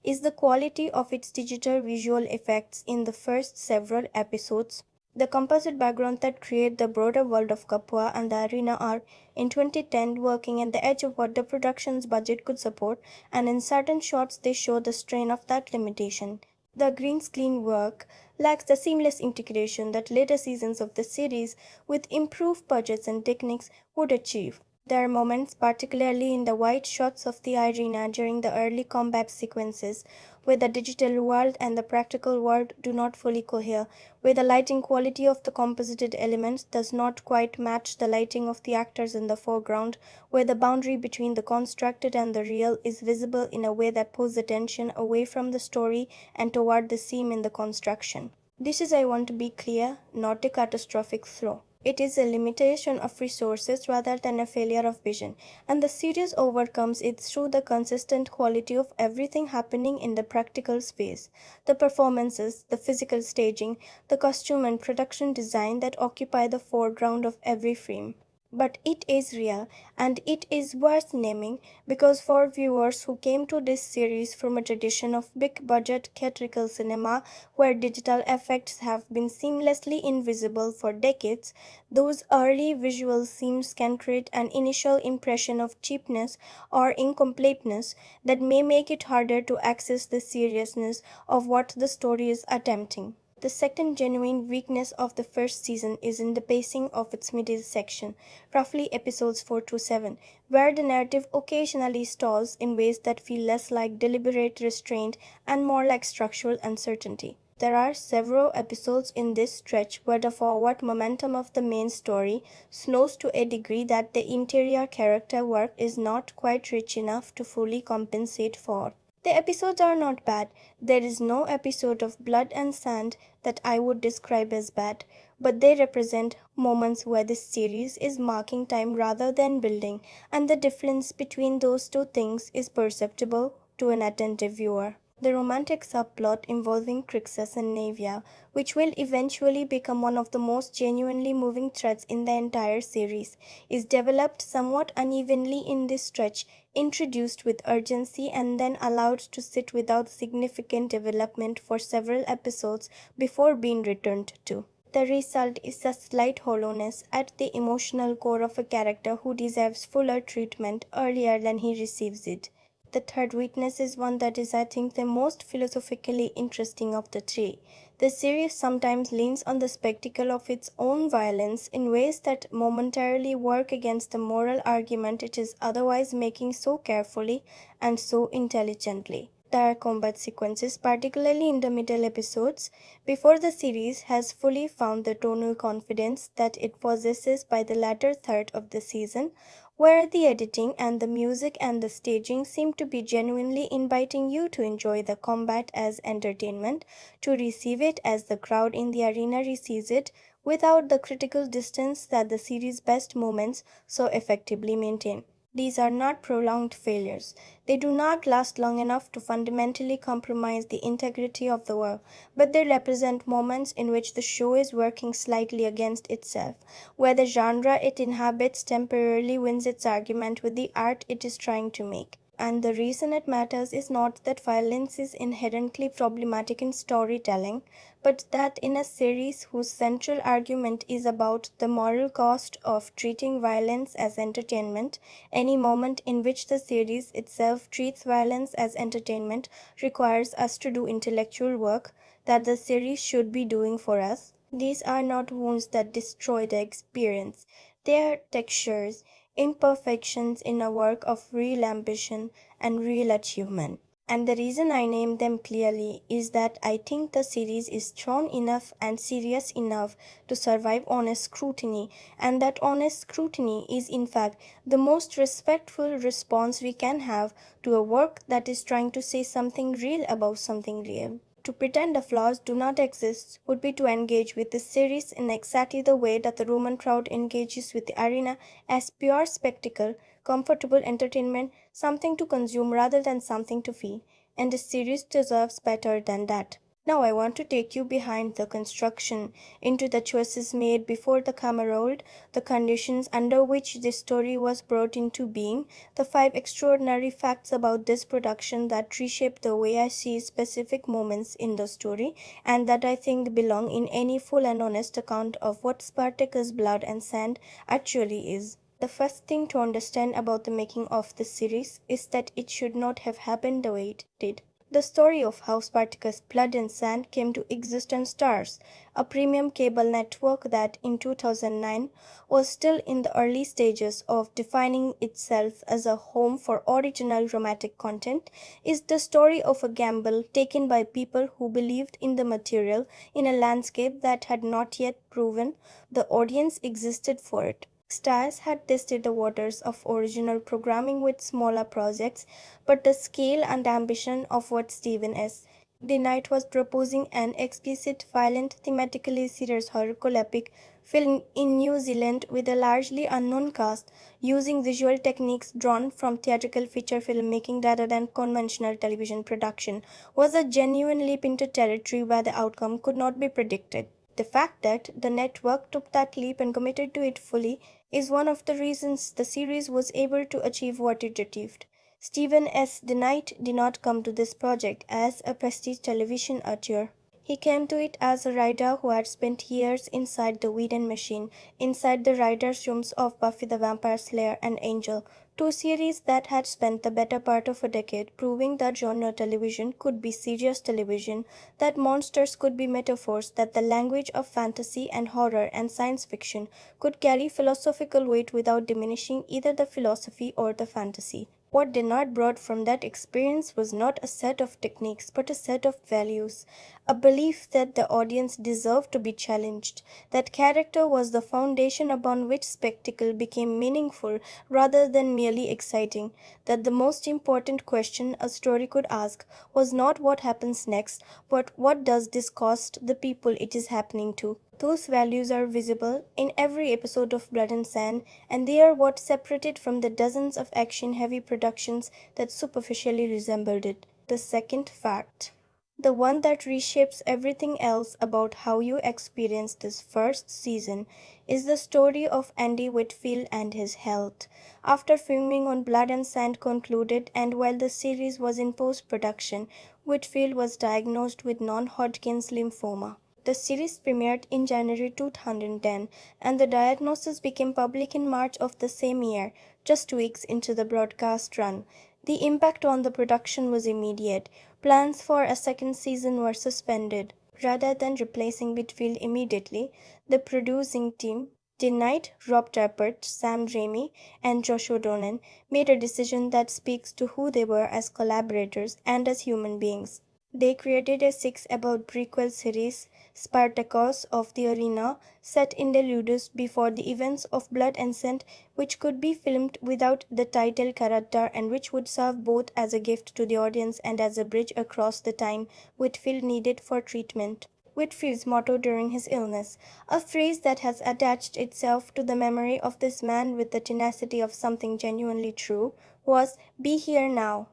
is the quality of its digital visual effects in the first several episodes. The composite backgrounds that create the broader world of Capua and the arena are, in 2010, working at the edge of what the production's budget could support, and in certain shots they show the strain of that limitation. The green screen work lacks the seamless integration that later seasons of the series, with improved budgets and techniques, would achieve. There are moments, particularly in the wide shots of the arena during the early combat sequences, where the digital world and the practical world do not fully cohere, where the lighting quality of the composited elements does not quite match the lighting of the actors in the foreground, where the boundary between the constructed and the real is visible in a way that pulls attention away from the story and toward the seam in the construction. This is, I want to be clear, not a catastrophic flaw. It is a limitation of resources rather than a failure of vision, and the series overcomes it through the consistent quality of everything happening in the practical space. The performances, the physical staging, the costume and production design that occupy the foreground of every frame. But it is real, and it is worth naming because for viewers who came to this series from a tradition of big budget theatrical cinema where digital effects have been seamlessly invisible for decades, those early visual seams can create an initial impression of cheapness or incompleteness that may make it harder to access the seriousness of what the story is attempting. The second genuine weakness of the first season is in the pacing of its middle section, roughly episodes 4 to 7, where the narrative occasionally stalls in ways that feel less like deliberate restraint and more like structural uncertainty. There are several episodes in this stretch where the forward momentum of the main story slows to a degree that the interior character work is not quite rich enough to fully compensate for. The episodes are not bad. There is no episode of Blood and Sand that I would describe as bad, but they represent moments where this series is marking time rather than building, and the difference between those two things is perceptible to an attentive viewer. The romantic subplot involving Crixus and Navia, which will eventually become one of the most genuinely moving threads in the entire series, is developed somewhat unevenly in this stretch, introduced with urgency and then allowed to sit without significant development for several episodes before being returned to. The result is a slight hollowness at the emotional core of a character who deserves fuller treatment earlier than he receives it. The third weakness is one that is, I think, the most philosophically interesting of the three. The series sometimes leans on the spectacle of its own violence in ways that momentarily work against the moral argument it is otherwise making so carefully and so intelligently. There are combat sequences, particularly in the middle episodes, before the series has fully found the tonal confidence that it possesses by the latter third of the season, where the editing and the music and the staging seem to be genuinely inviting you to enjoy the combat as entertainment, to receive it as the crowd in the arena receives it, without the critical distance that the series' best moments so effectively maintain. These are not prolonged failures. They do not last long enough to fundamentally compromise the integrity of the work, but they represent moments in which the show is working slightly against itself, where the genre it inhabits temporarily wins its argument with the art it is trying to make. And the reason it matters is not that violence is inherently problematic in storytelling, but that in a series whose central argument is about the moral cost of treating violence as entertainment, any moment in which the series itself treats violence as entertainment requires us to do intellectual work that the series should be doing for us. These are not wounds that destroy the experience. They are textures, imperfections in a work of real ambition and real achievement. And the reason I name them clearly is that I think the series is strong enough and serious enough to survive honest scrutiny, and that honest scrutiny is in fact the most respectful response we can have to a work that is trying to say something real about something real. To pretend the flaws do not exist would be to engage with the series in exactly the way that the Roman crowd engages with the arena, as pure spectacle, comfortable entertainment, something to consume rather than something to feel. And the series deserves better than that. Now I want to take you behind the construction, into the choices made before the camera rolled, the conditions under which this story was brought into being, the 5 extraordinary facts about this production that reshape the way I see specific moments in the story, and that I think belong in any full and honest account of what Spartacus Blood and Sand actually is. The first thing to understand about the making of this series is that it should not have happened the way it did. The story of how Spartacus Blood and Sand came to exist on Stars, a premium cable network that in 2009 was still in the early stages of defining itself as a home for original romantic content, is the story of a gamble taken by people who believed in the material in a landscape that had not yet proven the audience existed for it. Stars had tested the waters of original programming with smaller projects, but the scale and ambition of what Stephen S. The Knight was proposing, an explicit, violent, thematically serious historical epic film in New Zealand with a largely unknown cast, using visual techniques drawn from theatrical feature filmmaking rather than conventional television production, was a genuine leap into territory where the outcome could not be predicted. The fact that the network took that leap and committed to it fully is one of the reasons the series was able to achieve what it achieved. Stephen S. The Knight did not come to this project as a prestige television auteur. He came to it as a writer who had spent years inside the Whedon machine, inside the writers' rooms of Buffy the Vampire Slayer and Angel, two series that had spent the better part of a decade proving that genre television could be serious television, that monsters could be metaphors, that the language of fantasy and horror and science fiction could carry philosophical weight without diminishing either the philosophy or the fantasy. What Denard brought from that experience was not a set of techniques, but a set of values, a belief that the audience deserved to be challenged, that character was the foundation upon which spectacle became meaningful rather than merely exciting, that the most important question a story could ask was not what happens next, but what does this cost the people it is happening to. Those values are visible in every episode of Blood and Sand, and they are what separated from the dozens of action-heavy productions that superficially resembled it. The second fact, the one that reshapes everything else about how you experience this first season, is the story of Andy Whitfield and his health. After filming on Blood and Sand concluded and while the series was in post-production, Whitfield was diagnosed with non-Hodgkin's lymphoma. The series premiered in January 2010, and the diagnosis became public in March of the same year, just weeks into the broadcast run. The impact on the production was immediate. Plans for a second season were suspended. Rather than replacing Whitfield immediately, the producing team, the Knight, Rob Tappert, Sam Raimi, and Josh O'Donnell, made a decision that speaks to who they were as collaborators and as human beings. They created a six-episode prequel series, Spartacus of the Arena, set in the Ludus before the events of Blood and Sand, which could be filmed without the title character and which would serve both as a gift to the audience and as a bridge across the time Whitfield needed for treatment. Whitfield's motto during his illness, a phrase that has attached itself to the memory of this man with the tenacity of something genuinely true, was "Be here now."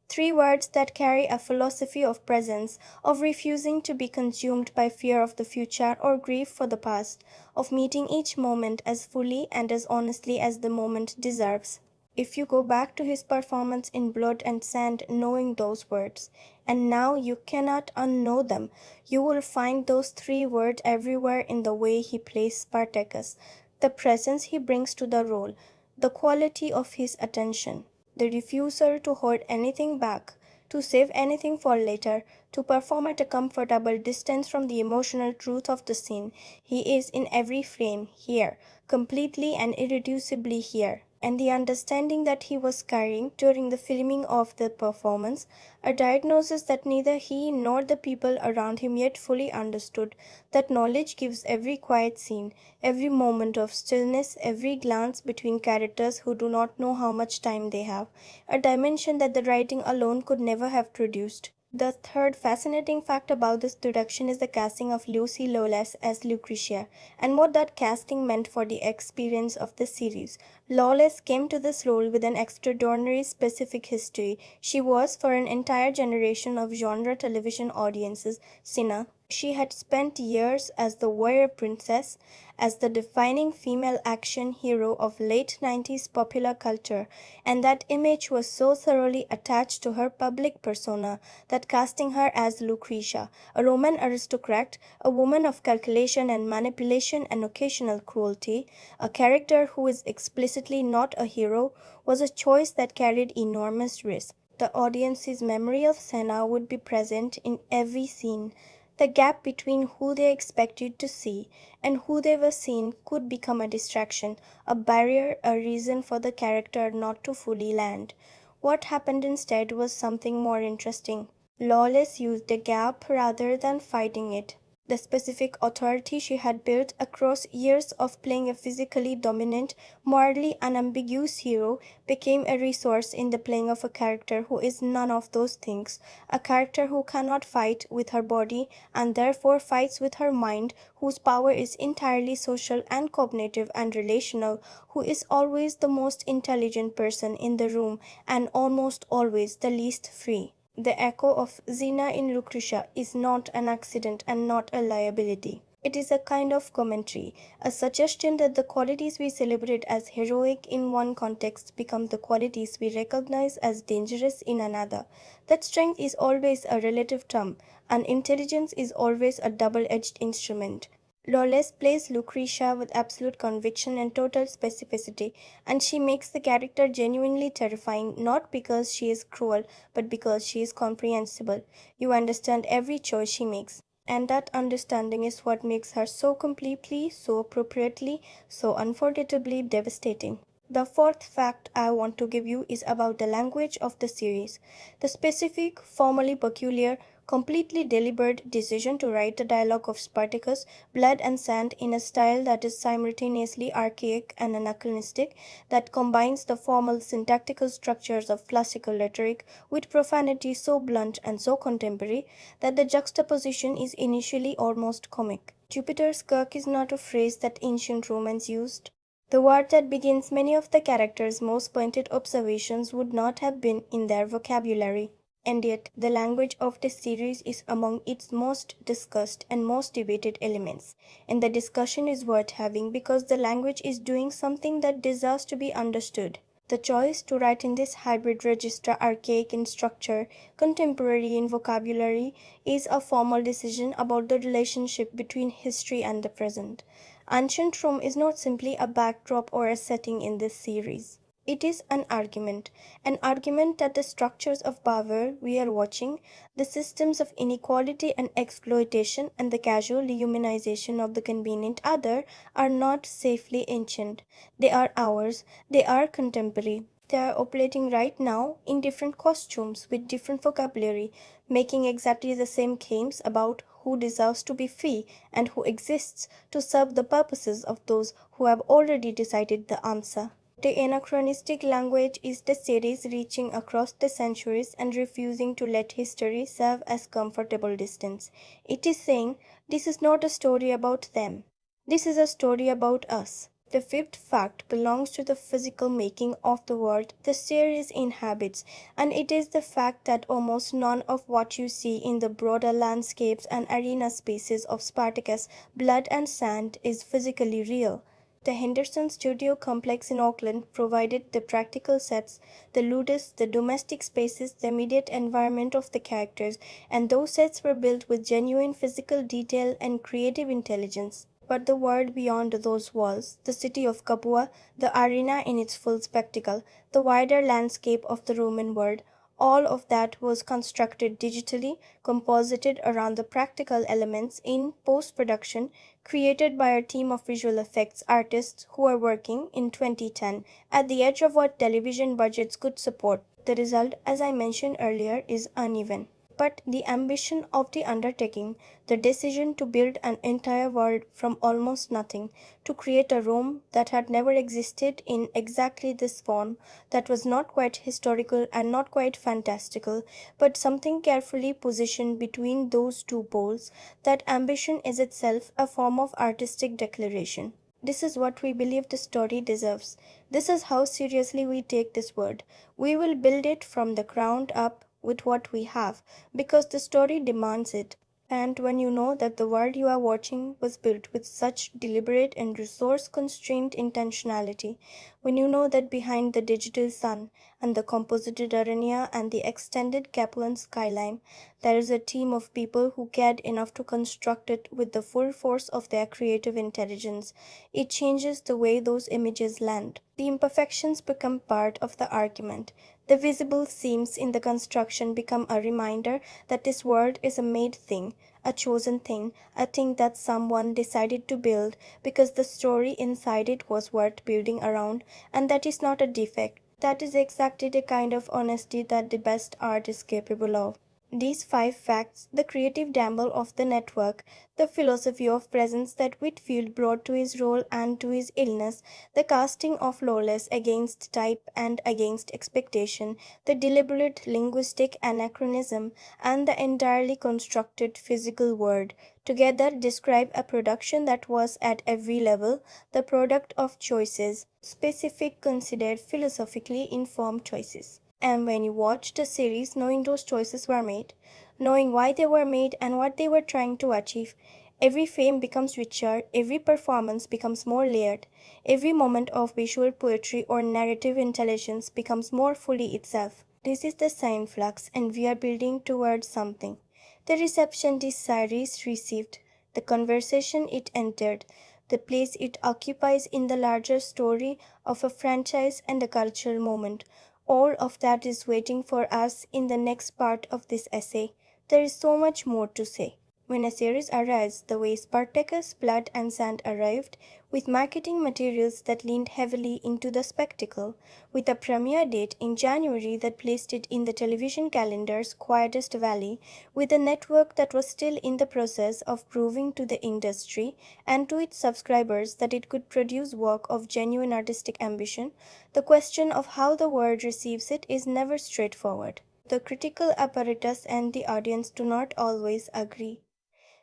Three words that carry a philosophy of presence, of refusing to be consumed by fear of the future or grief for the past, of meeting each moment as fully and as honestly as the moment deserves. If you go back to his performance in Blood and Sand knowing those words, and now you cannot unknow them, you will find those three words everywhere in the way he plays Spartacus, the presence he brings to the role, the quality of his attention, the refusal to hold anything back, to save anything for later, to perform at a comfortable distance from the emotional truth of the scene. He is in every frame, here, completely and irreducibly here. And the understanding that he was carrying during the filming of the performance, a diagnosis that neither he nor the people around him yet fully understood, that knowledge gives every quiet scene, every moment of stillness, every glance between characters who do not know how much time they have, a dimension that the writing alone could never have produced. The third fascinating fact about this production is the casting of Lawless as Lucretia, and what that casting meant for the experience of the series. Lawless came to this role with an extraordinary specific history. She was, for an entire generation of genre television audiences, Cine. She had spent years as the warrior princess, as the defining female action hero of late 90s popular culture, and that image was so thoroughly attached to her public persona that casting her as Lucretia, a Roman aristocrat, a woman of calculation and manipulation and occasional cruelty, a character who is explicitly not a hero, was a choice that carried enormous risk. The audience's memory of Senna would be present in every scene. The gap between who they expected to see and who they were seeing could become a distraction, a barrier, a reason for the character not to fully land. What happened instead was something more interesting. Lawless used the gap rather than fighting it. The specific authority she had built across years of playing a physically dominant, morally unambiguous hero became a resource in the playing of a character who is none of those things, a character who cannot fight with her body and therefore fights with her mind, whose power is entirely social and cognitive and relational, who is always the most intelligent person in the room and almost always the least free. The echo of Xena in Lucretia is not an accident and not a liability. It is a kind of commentary, a suggestion that the qualities we celebrate as heroic in one context become the qualities we recognize as dangerous in another. That strength is always a relative term, and intelligence is always a double-edged instrument. Lawless plays Lucretia with absolute conviction and total specificity, and she makes the character genuinely terrifying not because she is cruel, but because she is comprehensible. You understand every choice she makes. And that understanding is what makes her so completely, so appropriately, so unforgettably devastating. The fourth fact I want to give you is about the language of the series. The specific, formally peculiar, completely deliberate decision to write the dialogue of Spartacus, blood and sand, in a style that is simultaneously archaic and anachronistic, that combines the formal syntactical structures of classical rhetoric with profanity so blunt and so contemporary that the juxtaposition is initially almost comic. Jupiter's Kirk is not a phrase that ancient Romans used. The word that begins many of the characters' most pointed observations would not have been in their vocabulary. And yet, the language of this series is among its most discussed and most debated elements. And the discussion is worth having because the language is doing something that deserves to be understood. The choice to write in this hybrid register, archaic in structure, contemporary in vocabulary, is a formal decision about the relationship between history and the present. Ancient Rome is not simply a backdrop or a setting in this series. It is an argument that the structures of power we are watching, the systems of inequality and exploitation, and the casual dehumanization of the convenient other are not safely ancient. They are ours, they are contemporary. They are operating right now in different costumes with different vocabulary, making exactly the same claims about who deserves to be free and who exists to serve the purposes of those who have already decided the answer. The anachronistic language is the series reaching across the centuries and refusing to let history serve as comfortable distance. It is saying, this is not a story about them. This is a story about us. The fifth fact belongs to the physical making of the world the series inhabits, and it is the fact that almost none of what you see in the broader landscapes and arena spaces of Spartacus, blood and sand, is physically real. The Henderson Studio Complex in Auckland provided the practical sets, the ludus, the domestic spaces, the immediate environment of the characters, and those sets were built with genuine physical detail and creative intelligence. But the world beyond those walls, the city of Capua, the arena in its full spectacle, the wider landscape of the Roman world, all of that was constructed digitally, composited around the practical elements in post-production, created by a team of visual effects artists who are working in 2010 at the edge of what television budgets could support. The result, as I mentioned earlier, is uneven. But the ambition of the undertaking, the decision to build an entire world from almost nothing, to create a Rome that had never existed in exactly this form, that was not quite historical and not quite fantastical, but something carefully positioned between those two poles, that ambition is itself a form of artistic declaration. This is what we believe the story deserves. This is how seriously we take this word. We will build it from the ground up with what we have, because the story demands it. And when you know that the world you are watching was built with such deliberate and resource constrained intentionality, when you know that behind the digital sun and the composited arena and the extended Capuan skyline, there is a team of people who cared enough to construct it with the full force of their creative intelligence, it changes the way those images land. The imperfections become part of the argument. The visible seams in the construction become a reminder that this world is a made thing, a chosen thing, a thing that someone decided to build because the story inside it was worth building around, and that is not a defect. That is exactly the kind of honesty that the best art is capable of. These 5 facts, the creative gamble of the network, the philosophy of presence that Whitfield brought to his role and to his illness, the casting of Lawless against type and against expectation, the deliberate linguistic anachronism, and the entirely constructed physical word, together describe a production that was at every level the product of choices, specific, considered, philosophically informed choices. And when you watch the series knowing those choices were made, knowing why they were made and what they were trying to achieve, every frame becomes richer, every performance becomes more layered, every moment of visual poetry or narrative intelligence becomes more fully itself. This is the Cine Flux, and we are building towards something. The reception this series received, the conversation it entered, the place it occupies in the larger story of a franchise and a cultural moment. All of that is waiting for us in the next part of this essay. There is so much more to say. When a series arrives the way Spartacus, Blood and Sand arrived, with marketing materials that leaned heavily into the spectacle, with a premiere date in January that placed it in the television calendar's quietest valley, with a network that was still in the process of proving to the industry and to its subscribers that it could produce work of genuine artistic ambition, the question of how the world receives it is never straightforward. The critical apparatus and the audience do not always agree.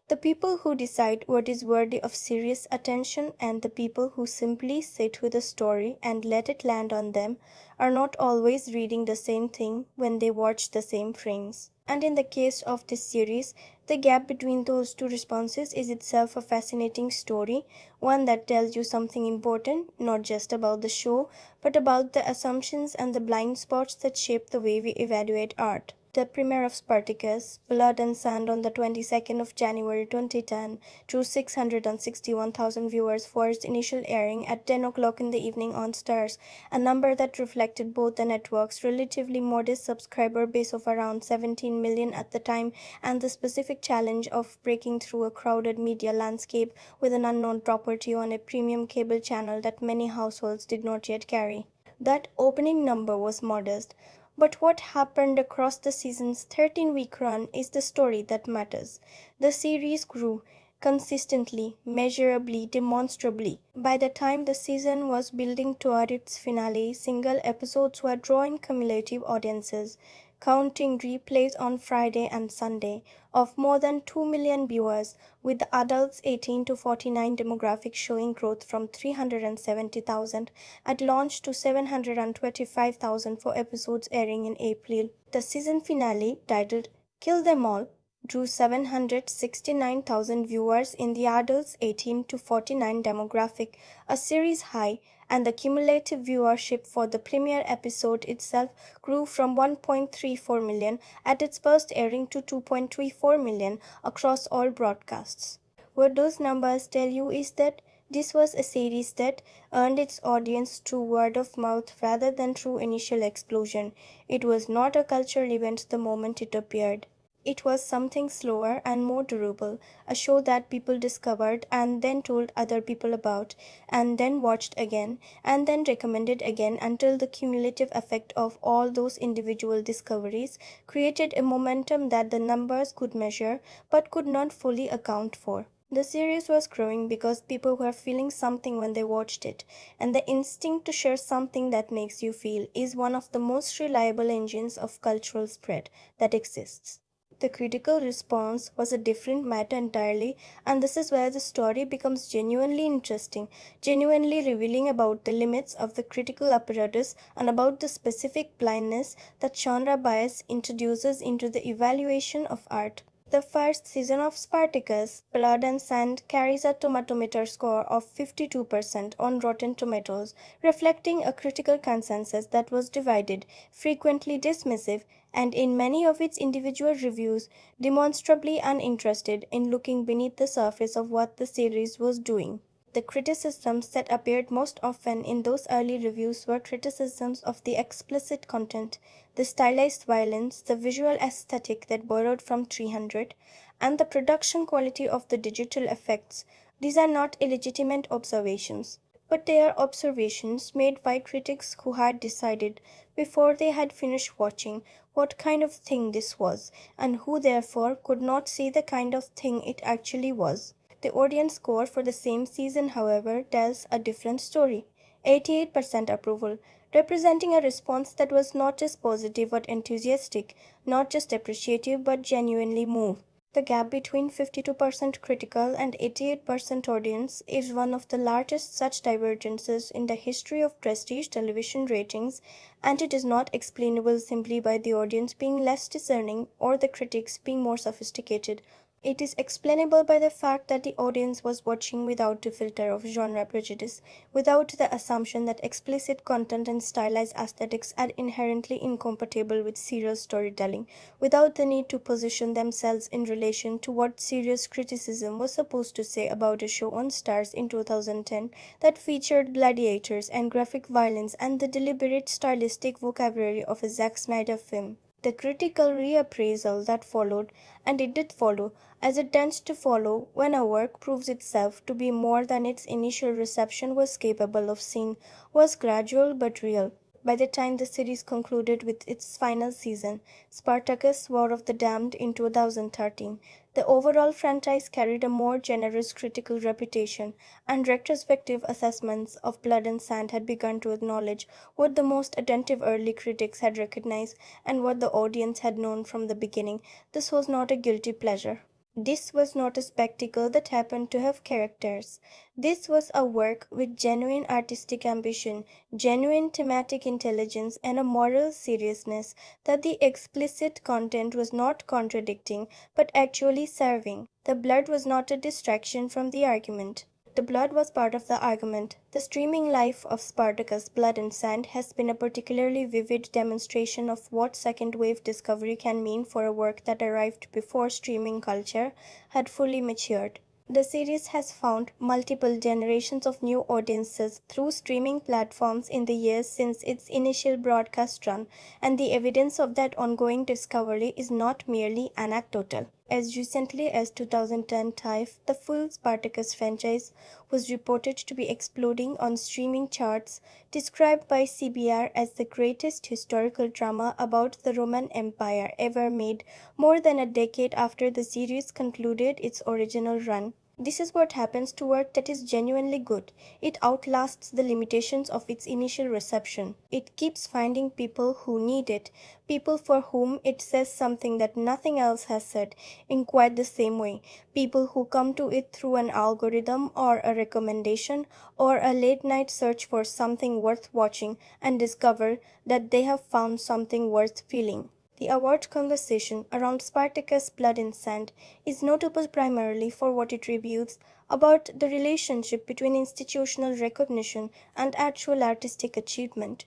The people who decide what is worthy of serious attention and the people who simply sit with a story and let it land on them are not always reading the same thing when they watch the same frames. And in the case of this series, the gap between those two responses is itself a fascinating story, one that tells you something important, not just about the show, but about the assumptions and the blind spots that shape the way we evaluate art. The premiere of Spartacus, Blood and Sand on the 22nd of January 2010 drew 661,000 viewers for its initial airing at 10 o'clock in the evening on Stars, a number that reflected both the network's relatively modest subscriber base of around 17 million at the time and the specific challenge of breaking through a crowded media landscape with an unknown property on a premium cable channel that many households did not yet carry. That opening number was modest, but what happened across the season's 13-week run is the story that matters. The series grew consistently, measurably, demonstrably. By the time the season was building toward its finale, single episodes were drawing cumulative audiences, counting replays on Friday and Sunday, of more than 2 million viewers, with the adults 18 to 49 demographic showing growth from 370,000 at launch to 725,000 for episodes airing in April. The season finale, titled Kill Them All, drew 769,000 viewers in the adults 18 to 49 demographic, a series high, and the cumulative viewership for the premiere episode itself grew from 1.34 million at its first airing to 2.34 million across all broadcasts. What those numbers tell you is that this was a series that earned its audience through word of mouth rather than through initial explosion. It was not a cultural event the moment it appeared. It was something slower and more durable, a show that people discovered and then told other people about, and then watched again, and then recommended again until the cumulative effect of all those individual discoveries created a momentum that the numbers could measure but could not fully account for. The series was growing because people were feeling something when they watched it, and the instinct to share something that makes you feel is one of the most reliable engines of cultural spread that exists. The critical response was a different matter entirely, and this is where the story becomes genuinely interesting, genuinely revealing about the limits of the critical apparatus and about the specific blindness that genre bias introduces into the evaluation of art. The first season of Spartacus, Blood and Sand, carries a tomatometer score of 52% on Rotten Tomatoes, reflecting a critical consensus that was divided, frequently dismissive, and in many of its individual reviews, demonstrably uninterested in looking beneath the surface of what the series was doing. The criticisms that appeared most often in those early reviews were criticisms of the explicit content, the stylized violence, the visual aesthetic that borrowed from 300, and the production quality of the digital effects. These are not illegitimate observations, but they are observations made by critics who had decided, before they had finished watching, what kind of thing this was, and who therefore could not see the kind of thing it actually was. The audience score for the same season, however, tells a different story. 88% approval, representing a response that was not just positive but enthusiastic, not just appreciative but genuinely moved. The gap between 52% critical and 88% audience is one of the largest such divergences in the history of prestige television ratings, and it is not explainable simply by the audience being less discerning or the critics being more sophisticated. It is explainable by the fact that the audience was watching without the filter of genre prejudice, without the assumption that explicit content and stylized aesthetics are inherently incompatible with serious storytelling, without the need to position themselves in relation to what serious criticism was supposed to say about a show on Stars in 2010 that featured gladiators and graphic violence and the deliberate stylistic vocabulary of a Zack Snyder film. The critical reappraisal that followed, and it did follow, as it tends to follow when a work proves itself to be more than its initial reception was capable of seeing, was gradual but real. By the time the series concluded with its final season, Spartacus, War of the Damned, in 2013, the overall franchise carried a more generous critical reputation, and retrospective assessments of Blood and Sand had begun to acknowledge what the most attentive early critics had recognized and what the audience had known from the beginning. This was not a guilty pleasure. This was not a spectacle that happened to have characters. This was a work with genuine artistic ambition, genuine thematic intelligence, and a moral seriousness that the explicit content was not contradicting, but actually serving. The blood was not a distraction from the argument. The blood was part of the argument. The streaming life of Spartacus, Blood and Sand has been a particularly vivid demonstration of what second wave discovery can mean for a work that arrived before streaming culture had fully matured. The series has found multiple generations of new audiences through streaming platforms in the years since its initial broadcast run, and the evidence of that ongoing discovery is not merely anecdotal. As recently as 2010 TIFE, the full Spartacus franchise was reported to be exploding on streaming charts, described by CBR as the greatest historical drama about the Roman Empire ever made, more than a decade after the series concluded its original run. This is what happens to work that is genuinely good. It outlasts the limitations of its initial reception. It keeps finding people who need it, people for whom it says something that nothing else has said in quite the same way, people who come to it through an algorithm or a recommendation or a late night search for something worth watching and discover that they have found something worth feeling. The award conversation around Spartacus' Blood and Sand is notable primarily for what it reveals about the relationship between institutional recognition and actual artistic achievement,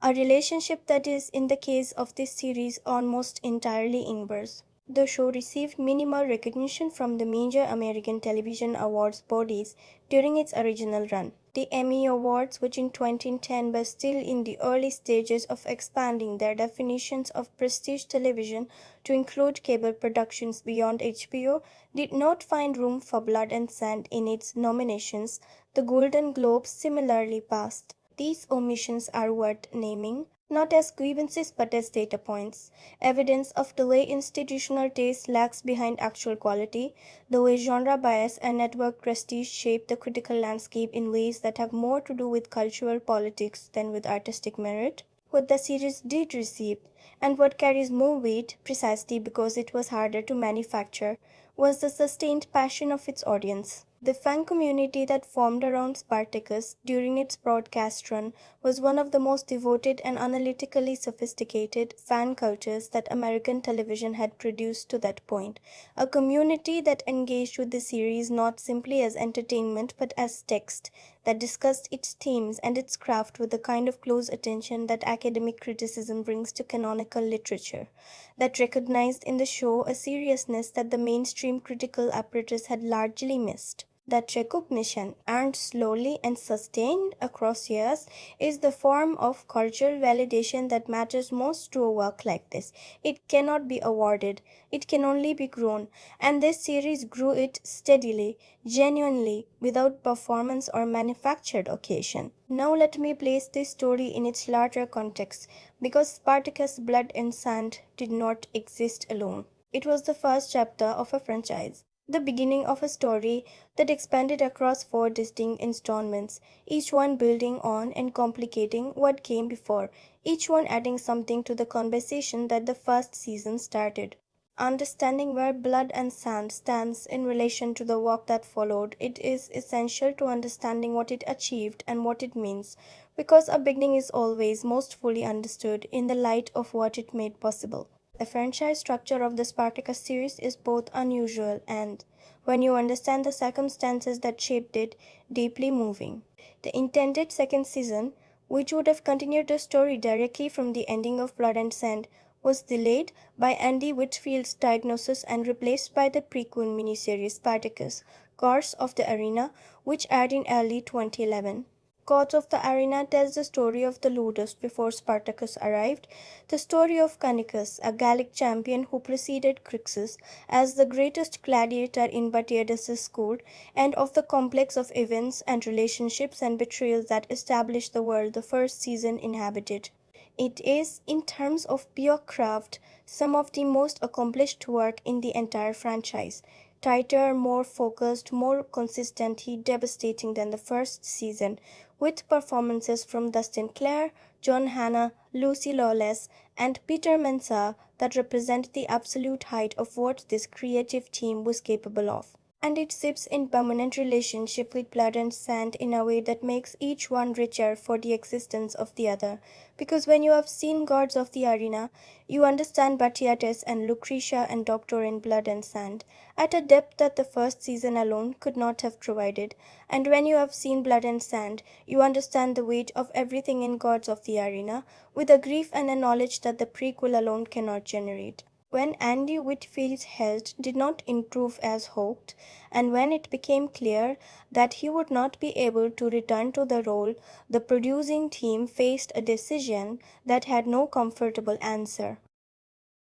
a relationship that is, in the case of this series, almost entirely inverse. The show received minimal recognition from the major American television awards bodies during its original run. The Emmy Awards, which in 2010 were still in the early stages of expanding their definitions of prestige television to include cable productions beyond HBO, did not find room for Blood and Sand in its nominations. The Golden Globes similarly passed. These omissions are worth naming, not as grievances but as data points, evidence of the way institutional taste lags behind actual quality, the way genre bias and network prestige shape the critical landscape in ways that have more to do with cultural politics than with artistic merit. what the series did receive, and what carries more weight precisely because it was harder to manufacture was the sustained passion of its audience. The fan community that formed around Spartacus during its broadcast run was one of the most devoted and analytically sophisticated fan cultures that American television had produced to that point. A community that engaged with the series not simply as entertainment but as text, that discussed its themes and its craft with the kind of close attention that academic criticism brings to canonical literature, that recognized in the show a seriousness that the mainstream critical apparatus had largely missed. That recognition, earned slowly and sustained across years, is the form of cultural validation that matters most to a work like this. It cannot be awarded, it can only be grown, and this series grew it steadily, genuinely, without performance or manufactured occasion. Now let me place this story in its larger context, because Spartacus Blood and Sand did not exist alone. It was the first chapter of a franchise, the beginning of a story that expanded across four distinct installments, each one building on and complicating what came before, each one adding something to the conversation that the first season started. Understanding where Blood and Sand stands in relation to the work that followed, it is essential to understanding what it achieved and what it means, because a beginning is always most fully understood in the light of what it made possible. The franchise structure of the Spartacus series is both unusual and, when you understand the circumstances that shaped it, deeply moving. The intended second season, which would have continued the story directly from the ending of Blood and Sand, was delayed by Andy Whitfield's diagnosis and replaced by the prequel miniseries Spartacus, Gods of the Arena, which aired in early 2011. Gods of the Arena tells the story of the Ludus before Spartacus arrived, the story of Canicus, a Gallic champion who preceded Crixus as the greatest gladiator in Batiadus' school, and of the complex of events and relationships and betrayals that established the world the first season inhabited. It is, in terms of pure craft, some of the most accomplished work in the entire franchise. Tighter, more focused, more consistently devastating than the first season, with performances from Dustin Clare, John Hannah, Lucy Lawless, and Peter Mensah that represent the absolute height of what this creative team was capable of. And it sits in permanent relationship with Blood and Sand in a way that makes each one richer for the existence of the other. Because when you have seen Gods of the Arena, you understand Batiatus and Lucretia and Doctor in Blood and Sand at a depth that the first season alone could not have provided. And when you have seen Blood and Sand, you understand the weight of everything in Gods of the Arena with a grief and a knowledge that the prequel alone cannot generate. When Andy Whitfield's health did not improve as hoped, and when it became clear that he would not be able to return to the role, the producing team faced a decision that had no comfortable answer.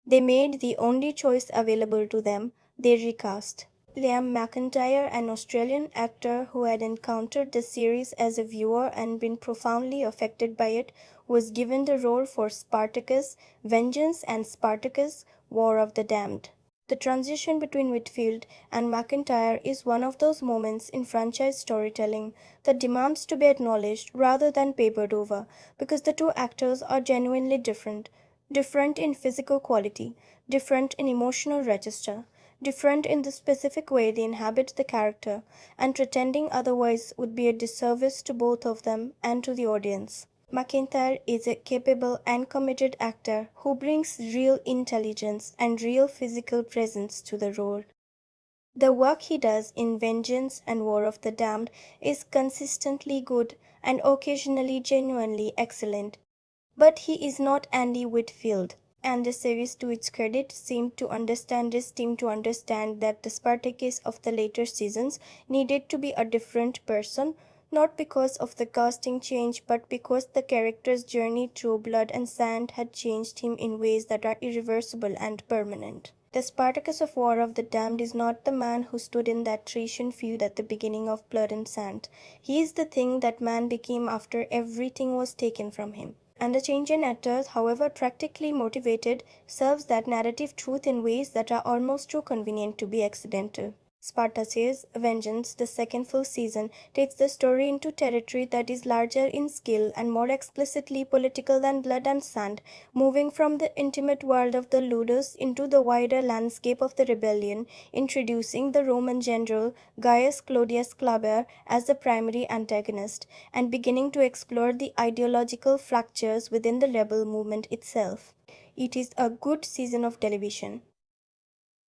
They made the only choice available to them. They recast. Liam McIntyre, an Australian actor who had encountered the series as a viewer and been profoundly affected by it, was given the role for Spartacus, Vengeance and Spartacus, War of the Damned. The transition between Whitfield and McIntyre is one of those moments in franchise storytelling that demands to be acknowledged rather than papered over, because the two actors are genuinely different. Different in physical quality, different in emotional register, different in the specific way they inhabit the character, and pretending otherwise would be a disservice to both of them and to the audience. McIntyre is a capable and committed actor who brings real intelligence and real physical presence to the role. The work he does in Vengeance and War of the Damned is consistently good and occasionally genuinely excellent. But he is not Andy Whitfield, and the series, to its credit, seemed to understand that the Spartacus of the later seasons needed to be a different person, not because of the casting change, but because the character's journey through Blood and Sand had changed him in ways that are irreversible and permanent. The Spartacus of War of the Damned is not the man who stood in that Thracian feud at the beginning of Blood and Sand. He is the thing that man became after everything was taken from him. And the change in actors, however practically motivated, serves that narrative truth in ways that are almost too convenient to be accidental. Spartacus' Vengeance, the second full season, takes the story into territory that is larger in scale and more explicitly political than Blood and Sand, moving from the intimate world of the Ludus into the wider landscape of the rebellion, introducing the Roman general Gaius Claudius Glaber as the primary antagonist, and beginning to explore the ideological fractures within the rebel movement itself. It is a good season of television.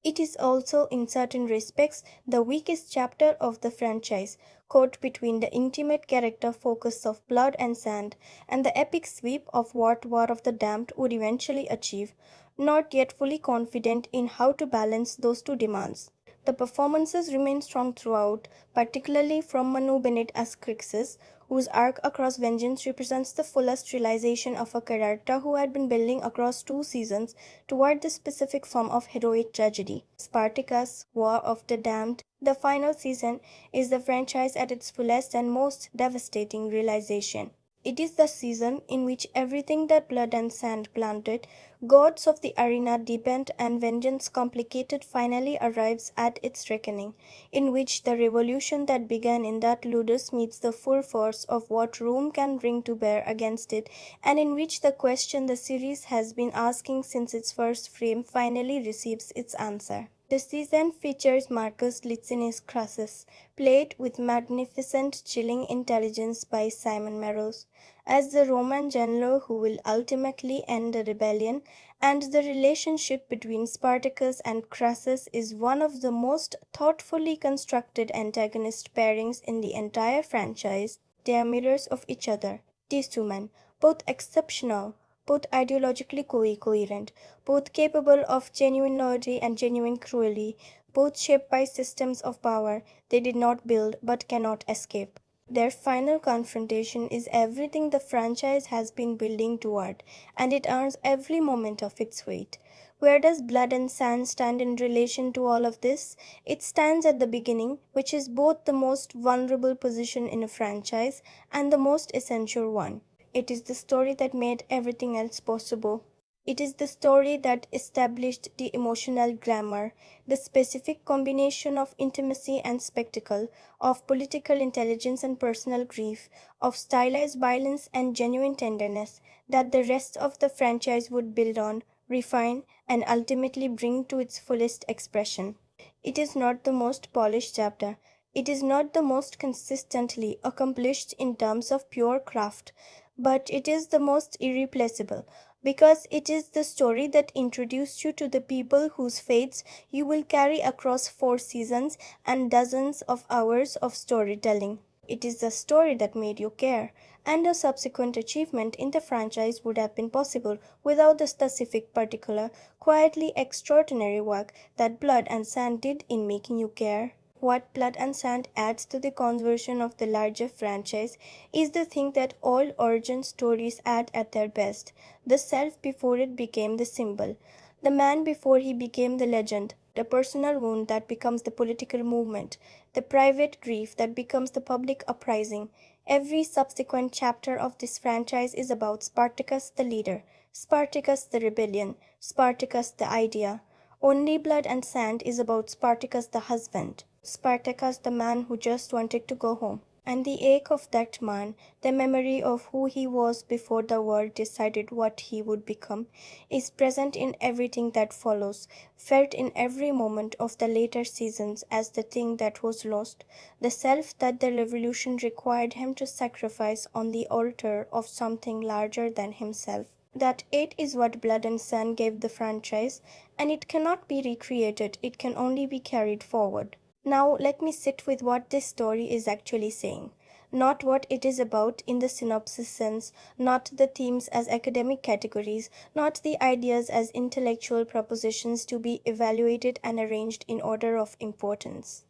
It is also, in certain respects, the weakest chapter of the franchise, caught between the intimate character focus of Blood and Sand and the epic sweep of what War of the Damned would eventually achieve, not yet fully confident in how to balance those two demands. The performances remain strong throughout, particularly from Manu Bennett as Crixus, whose arc across Vengeance represents the fullest realization of a character who had been building across two seasons toward this specific form of heroic tragedy. Spartacus, War of the Damned, the final season, is the franchise at its fullest and most devastating realization. It is the season in which everything that Blood and Sand planted, gods of the arena deepened and vengeance complicated finally arrives at its reckoning, in which the revolution that began in that ludus meets the full force of what Rome can bring to bear against it, and in which the question the series has been asking since its first frame finally receives its answer. The season features Marcus Licinius Crassus, played with magnificent chilling intelligence by Simon Meadows, as the Roman general who will ultimately end the rebellion, and the relationship between Spartacus and Crassus is one of the most thoughtfully constructed antagonist pairings in the entire franchise. They are mirrors of each other. These two men, both exceptional, both ideologically coherent, both capable of genuine loyalty and genuine cruelty, both shaped by systems of power they did not build but cannot escape. Their final confrontation is everything the franchise has been building toward, and it earns every moment of its weight. Where does Blood and Sand stand in relation to all of this? It stands at the beginning, which is both the most vulnerable position in a franchise and the most essential one. It is the story that made everything else possible. It is the story that established the emotional glamour, the specific combination of intimacy and spectacle, of political intelligence and personal grief, of stylized violence and genuine tenderness that the rest of the franchise would build on, refine, and ultimately bring to its fullest expression. It is not the most polished chapter. It is not the most consistently accomplished in terms of pure craft, but it is the most irreplaceable because it is the story that introduced you to the people whose fates you will carry across 4 seasons and dozens of hours of storytelling. It is the story that made you care, and a subsequent achievement in the franchise would have been possible without the specific, particular, quietly extraordinary work that Blood and Sand did in making you care. What Blood and Sand adds to the conversion of the larger franchise is the thing that all origin stories add at their best: the self before it became the symbol, the man before he became the legend, the personal wound that becomes the political movement, the private grief that becomes the public uprising. Every subsequent chapter of this franchise is about Spartacus the leader, Spartacus the rebellion, Spartacus the idea. Only Blood and Sand is about Spartacus the husband, Spartacus the man who just wanted to go home. And the ache of that man, the memory of who he was before the world decided what he would become, is present in everything that follows, felt in every moment of the later seasons as the thing that was lost, the self that the revolution required him to sacrifice on the altar of something larger than himself. That ache is what Blood and Sand gave the franchise, and it cannot be recreated, it can only be carried forward. Now let me sit with what this story is actually saying. Not what it is about in the synopsis sense, not the themes as academic categories, not the ideas as intellectual propositions to be evaluated and arranged in order of importance.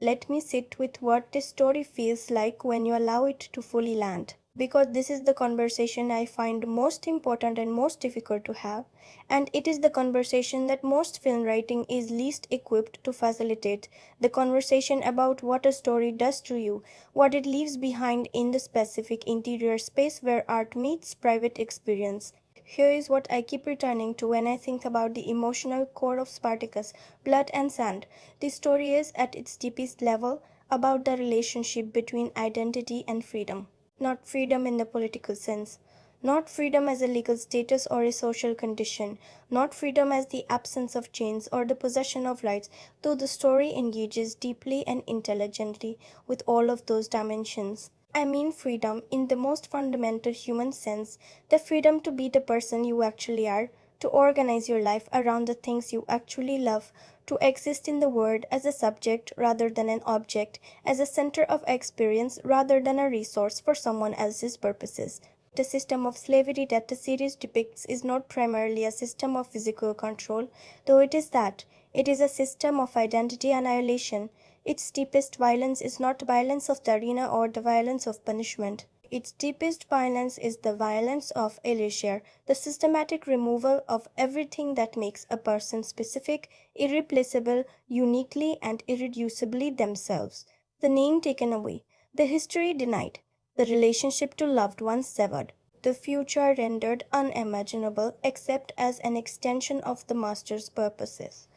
Let me sit with what this story feels like when you allow it to fully land. Because this is the conversation I find most important and most difficult to have, and it is the conversation that most film writing is least equipped to facilitate, the conversation about what a story does to you, what it leaves behind in the specific interior space where art meets private experience. Here is what I keep returning to when I think about the emotional core of Spartacus, Blood and Sand. The story is, at its deepest level, about the relationship between identity and freedom. Not freedom in the political sense, not freedom as a legal status or a social condition, not freedom as the absence of chains or the possession of rights, though the story engages deeply and intelligently with all of those dimensions. I mean freedom in the most fundamental human sense, the freedom to be the person you actually are, to organize your life around the things you actually love, to exist in the world as a subject rather than an object, as a center of experience rather than a resource for someone else's purposes. The system of slavery that the series depicts is not primarily a system of physical control, though it is that. It is a system of identity annihilation. Its deepest violence is not violence of the arena or the violence of punishment. Its deepest violence is the violence of erasure, the systematic removal of everything that makes a person specific, irreplaceable, uniquely and irreducibly themselves. The name taken away, the history denied, the relationship to loved ones severed, the future rendered unimaginable except as an extension of the master's purposes.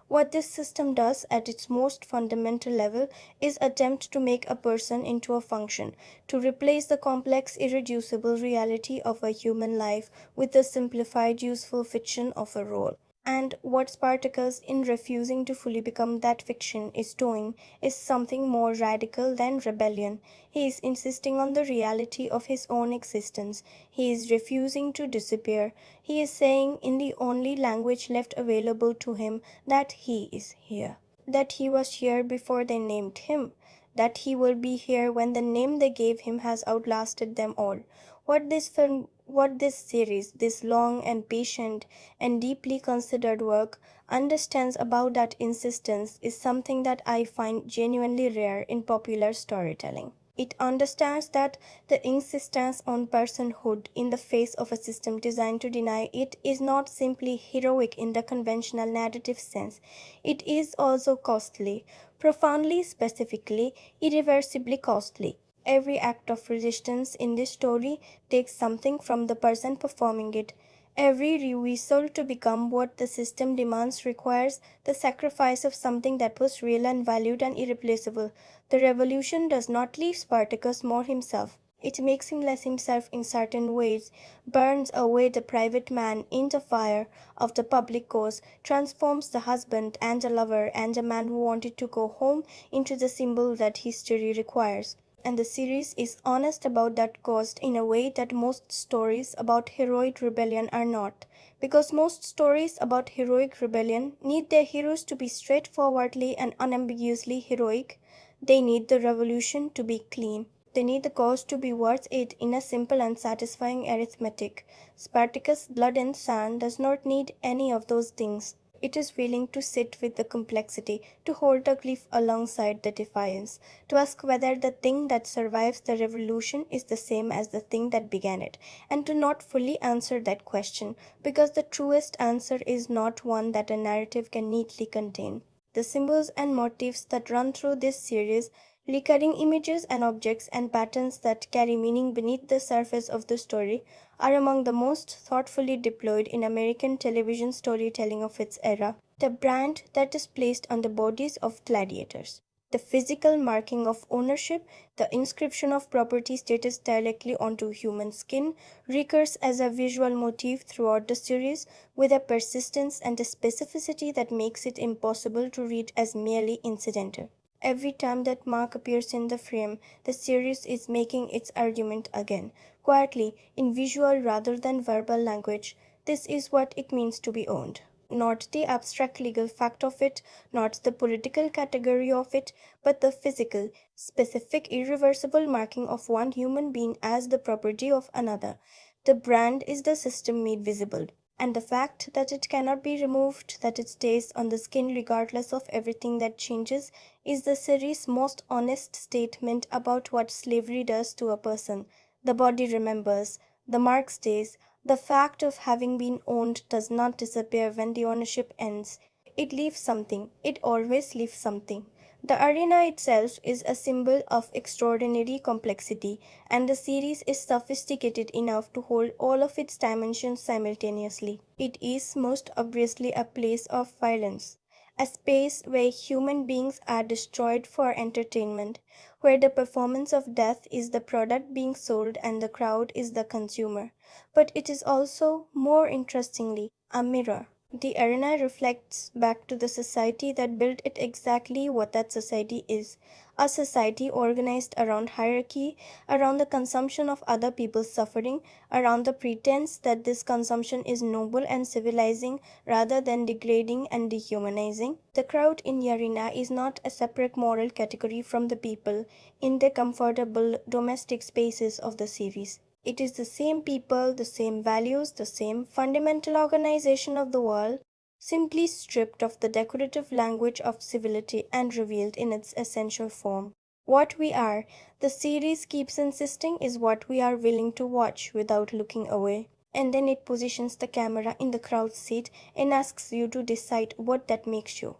What this system does at its most fundamental level is attempt to make a person into a function, to replace the complex, irreducible reality of a human life with the simplified, useful fiction of a role. And what Spartacus, in refusing to fully become that fiction, is doing is something more radical than rebellion. He is insisting on the reality of his own existence. He is refusing to disappear. He is saying, in the only language left available to him, that he is here. That he was here before they named him. That he will be here when the name they gave him has outlasted them all. What this series, this long and patient and deeply considered work, understands about that insistence is something that I find genuinely rare in popular storytelling. It understands that the insistence on personhood in the face of a system designed to deny it is not simply heroic in the conventional narrative sense. It is also costly, profoundly, specifically, irreversibly costly. Every act of resistance in this story takes something from the person performing it. Every refusal to become what the system demands requires the sacrifice of something that was real and valued and irreplaceable. The revolution does not leave Spartacus more himself. It makes him less himself in certain ways, burns away the private man in the fire of the public cause, transforms the husband and a lover and a man who wanted to go home into the symbol that history requires. And the series is honest about that cost in a way that most stories about heroic rebellion are not. Because most stories about heroic rebellion need their heroes to be straightforwardly and unambiguously heroic. They need the revolution to be clean. They need the cause to be worth it in a simple and satisfying arithmetic. Spartacus' Blood and Sand does not need any of those things. It is willing to sit with the complexity, to hold the grief alongside the defiance, to ask whether the thing that survives the revolution is the same as the thing that began it, and to not fully answer that question, because the truest answer is not one that a narrative can neatly contain. The symbols and motifs that run through this series, recurring images and objects and patterns that carry meaning beneath the surface of the story, are among the most thoughtfully deployed in American television storytelling of its era. The brand that is placed on the bodies of gladiators, the physical marking of ownership, the inscription of property status directly onto human skin, recurs as a visual motif throughout the series with a persistence and a specificity that makes it impossible to read as merely incidental. Every time that mark appears in the frame, the series is making its argument again, quietly, in visual rather than verbal language. This is what it means to be owned. Not the abstract legal fact of it, not the political category of it, but the physical, specific, irreversible marking of one human being as the property of another. The brand is the system made visible, and the fact that it cannot be removed, that it stays on the skin regardless of everything that changes, is the series' most honest statement about what slavery does to a person. The body remembers, the mark stays, the fact of having been owned does not disappear when the ownership ends. It leaves something, it always leaves something. The arena itself is a symbol of extraordinary complexity, and the series is sophisticated enough to hold all of its dimensions simultaneously. It is most obviously a place of violence, a space where human beings are destroyed for entertainment, where the performance of death is the product being sold and the crowd is the consumer. But it is also, more interestingly, a mirror. The arena reflects back to the society that built it exactly what that society is, a society organized around hierarchy, around the consumption of other people's suffering, around the pretense that this consumption is noble and civilizing rather than degrading and dehumanizing. The crowd in the arena is not a separate moral category from the people in the comfortable domestic spaces of the series. It is the same people, the same values, the same fundamental organization of the world, simply stripped of the decorative language of civility and revealed in its essential form. What we are, the series keeps insisting, is what we are willing to watch without looking away. And then it positions the camera in the crowd seat and asks you to decide what that makes you.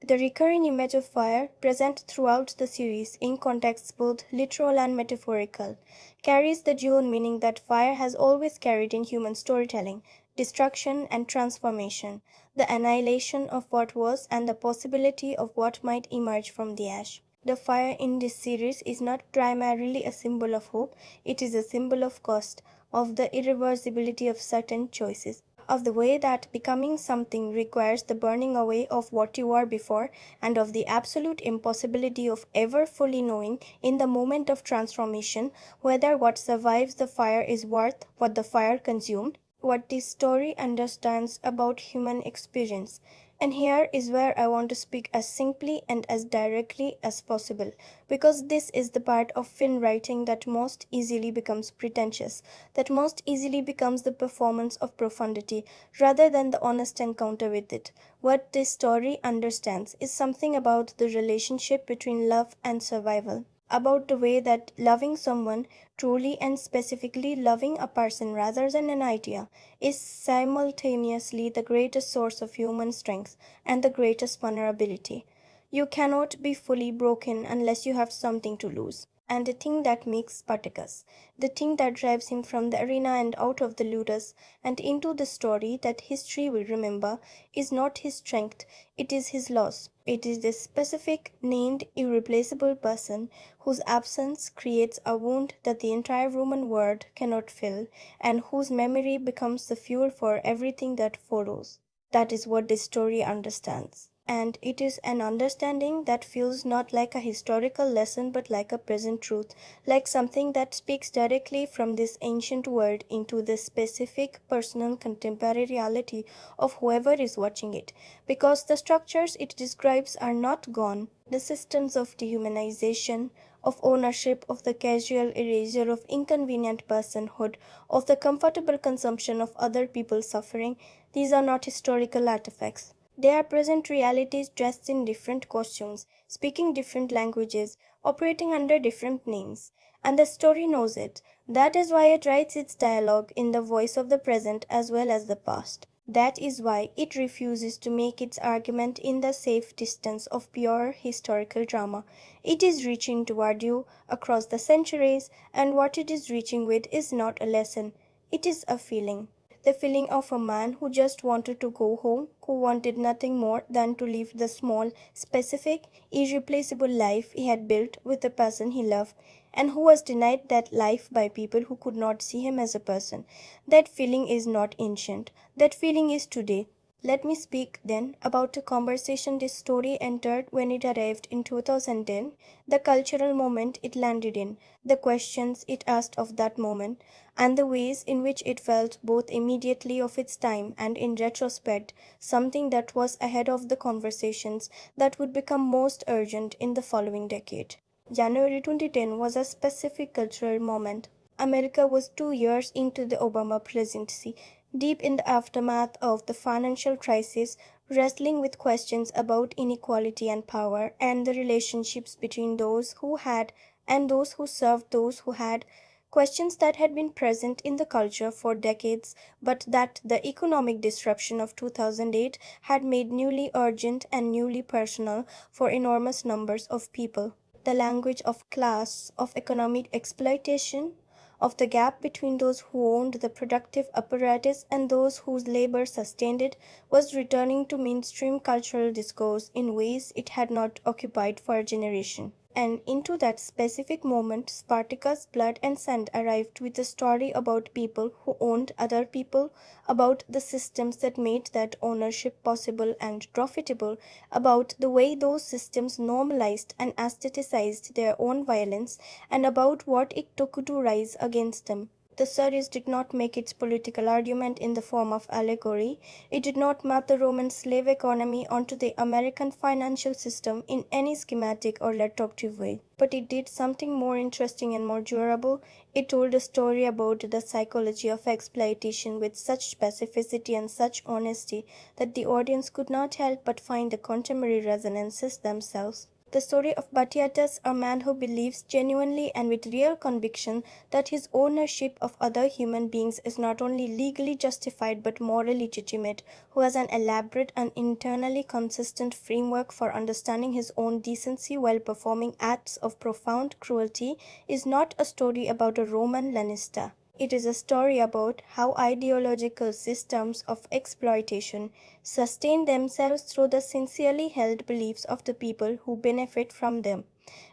The recurring image of fire, present throughout the series in contexts both literal and metaphorical, carries the dual meaning that fire has always carried in human storytelling: destruction and transformation, the annihilation of what was and the possibility of what might emerge from the ash. The fire in this series is not primarily a symbol of hope, it is a symbol of cost, of the irreversibility of certain choices, of the way that becoming something requires the burning away of what you were before, and of the absolute impossibility of ever fully knowing in the moment of transformation whether what survives the fire is worth what the fire consumed. What this story understands about human experience. And here is where I want to speak as simply and as directly as possible, because this is the part of film writing that most easily becomes pretentious, that most easily becomes the performance of profundity rather than the honest encounter with it. What this story understands is something about the relationship between love and survival, about the way that loving someone, truly and specifically loving a person rather than an idea, is simultaneously the greatest source of human strength and the greatest vulnerability. You cannot be fully broken unless you have something to lose. And the thing that makes Spartacus, the thing that drives him from the arena and out of the ludus and into the story that history will remember, is not his strength, it is his loss. It is this specific, named, irreplaceable person whose absence creates a wound that the entire Roman world cannot fill, and whose memory becomes the fuel for everything that follows. That is what this story understands. And it is an understanding that feels not like a historical lesson but like a present truth, like something that speaks directly from this ancient world into the specific, personal, contemporary reality of whoever is watching it. Because the structures it describes are not gone, the systems of dehumanization, of ownership, of the casual erasure of inconvenient personhood, of the comfortable consumption of other people's suffering, these are not historical artifacts. They are present realities dressed in different costumes, speaking different languages, operating under different names. And the story knows it. That is why it writes its dialogue in the voice of the present as well as the past. That is why it refuses to make its argument in the safe distance of pure historical drama. It is reaching toward you across the centuries, and what it is reaching with is not a lesson, it is a feeling. The feeling of a man who just wanted to go home, who wanted nothing more than to live the small, specific, irreplaceable life he had built with the person he loved, and who was denied that life by people who could not see him as a person. That feeling is not ancient. That feeling is today. Let me speak then about a conversation this story entered when it arrived in 2010, the cultural moment it landed in, the questions it asked of that moment, and the ways in which it felt both immediately of its time and in retrospect something that was ahead of the conversations that would become most urgent in the following decade. January 2010 was a specific cultural moment. America was 2 years into the Obama presidency, deep in the aftermath of the financial crisis, wrestling with questions about inequality and power and the relationships between those who had and those who served those who had, Questions that had been present in the culture for decades, but that the economic disruption of 2008 had made newly urgent and newly personal for enormous numbers of people. The language of class, of economic exploitation, of the gap between those who owned the productive apparatus and those whose labor sustained it, was returning to mainstream cultural discourse in ways it had not occupied for a generation. And into that specific moment, Spartacus, Blood and Sand arrived with a story about people who owned other people, about the systems that made that ownership possible and profitable, about the way those systems normalized and aestheticized their own violence, and about what it took to rise against them. The series did not make its political argument in the form of allegory. It did not map the Roman slave economy onto the American financial system in any schematic or reductive way. But it did something more interesting and more durable. It told a story about the psychology of exploitation with such specificity and such honesty that the audience could not help but find the contemporary resonances themselves. The story of Batiatus, a man who believes genuinely and with real conviction that his ownership of other human beings is not only legally justified but morally legitimate, who has an elaborate and internally consistent framework for understanding his own decency while performing acts of profound cruelty, is not a story about a Roman Lanista. It is a story about how ideological systems of exploitation sustain themselves through the sincerely held beliefs of the people who benefit from them.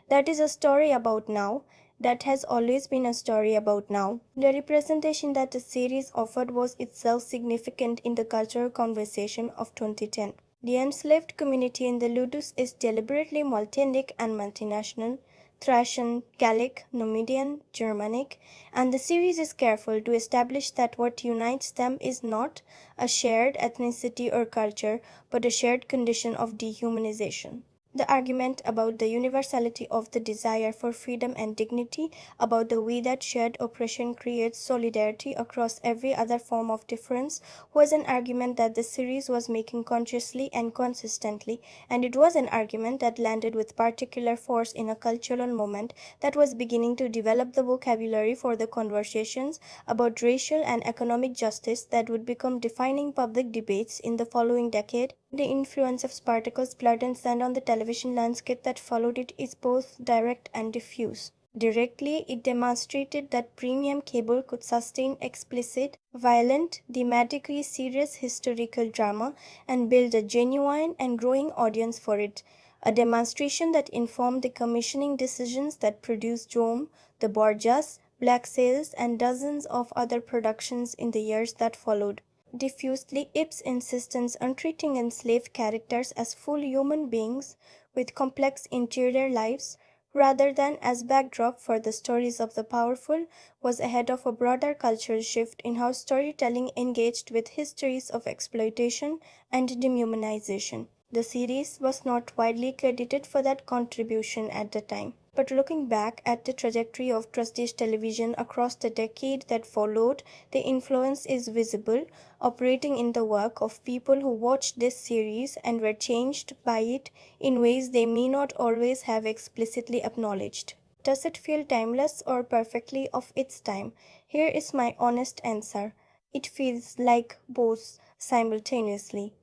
That is a story about now. That has always been a story about now. The representation that the series offered was itself significant in the cultural conversation of 2010. The enslaved community in the Ludus is deliberately multi-ethnic and multinational, Thracian, Gallic, Numidian, Germanic, and the series is careful to establish that what unites them is not a shared ethnicity or culture, but a shared condition of dehumanization. The argument about the universality of the desire for freedom and dignity, about the way that shared oppression creates solidarity across every other form of difference, was an argument that the series was making consciously and consistently, and it was an argument that landed with particular force in a cultural moment that was beginning to develop the vocabulary for the conversations about racial and economic justice that would become defining public debates in the following decade. The influence of Spartacus, Blood and Sand on the television landscape that followed it is both direct and diffuse. Directly, it demonstrated that premium cable could sustain explicit, violent, thematically serious historical drama and build a genuine and growing audience for it, a demonstration that informed the commissioning decisions that produced Rome, The Borgias, Black Sails, and dozens of other productions in the years that followed. Diffusely, Ibsen's insistence on treating enslaved characters as full human beings with complex interior lives, rather than as backdrop for the stories of the powerful, was ahead of a broader cultural shift in how storytelling engaged with histories of exploitation and dehumanization. The series was not widely credited for that contribution at the time. But looking back at the trajectory of prestige television across the decade that followed, the influence is visible, operating in the work of people who watched this series and were changed by it in ways they may not always have explicitly acknowledged. Does it feel timeless or perfectly of its time? Here is my honest answer. It feels like both simultaneously.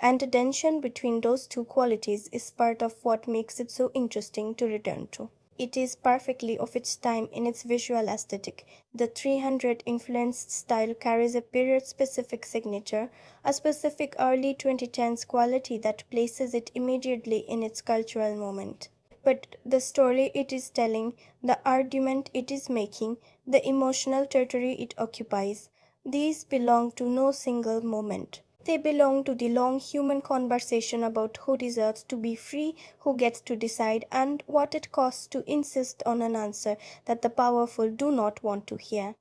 And the tension between those two qualities is part of what makes it so interesting to return to. It is perfectly of its time in its visual aesthetic. The 300 influenced style carries a period-specific signature, a specific early 2010s quality that places it immediately in its cultural moment. But the story it is telling, the argument it is making, the emotional territory it occupies, these belong to no single moment. They belong to the long human conversation about who deserves to be free, who gets to decide, and what it costs to insist on an answer that the powerful do not want to hear.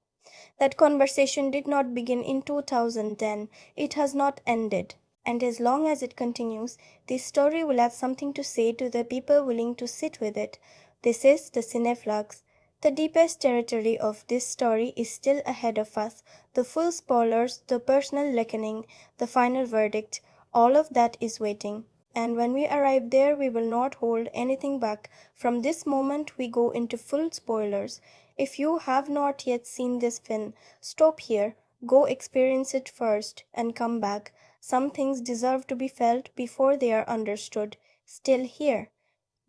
That conversation did not begin in 2010. It has not ended. And as long as it continues, this story will have something to say to the people willing to sit with it. This is the Cine Flux. The deepest territory of this story is still ahead of us. The full spoilers, the personal reckoning, the final verdict, all of that is waiting. And when we arrive there, we will not hold anything back. From this moment, we go into full spoilers. If you have not yet seen this film, stop here, go experience it first, and come back. Some things deserve to be felt before they are understood. Still here.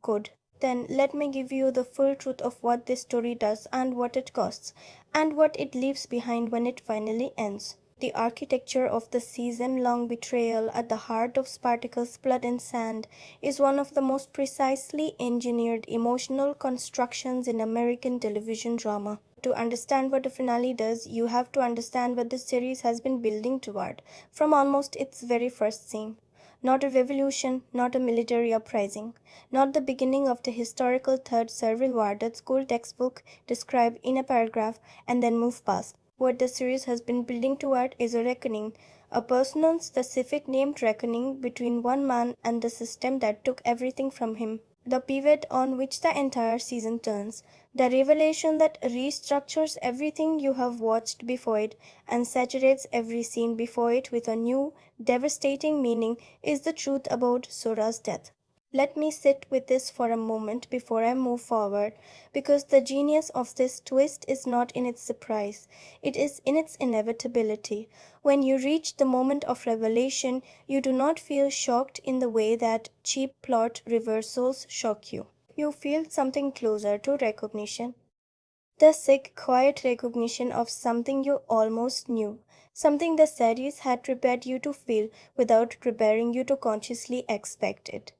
Good. Then let me give you the full truth of what this story does and what it costs, and what it leaves behind when it finally ends. The architecture of the season-long betrayal at the heart of Spartacus' Blood and Sand is one of the most precisely engineered emotional constructions in American television drama. To understand what a finale does, you have to understand what the series has been building toward from almost its very first scene. Not a revolution, not a military uprising, not the beginning of the historical Third Servile War that school textbook describe in a paragraph and then move past. What the series has been building toward is a reckoning, a personal, specific named reckoning between one man and the system that took everything from him. The pivot on which the entire season turns, the revelation that restructures everything you have watched before it and saturates every scene before it with a new, devastating meaning is the truth about Sora's death. Let me sit with this for a moment before I move forward, because the genius of this twist is not in its surprise, it is in its inevitability. When you reach the moment of revelation, you do not feel shocked in the way that cheap plot reversals shock you. You feel something closer to recognition. The sick, quiet recognition of something you almost knew, something the series had prepared you to feel without preparing you to consciously expect it.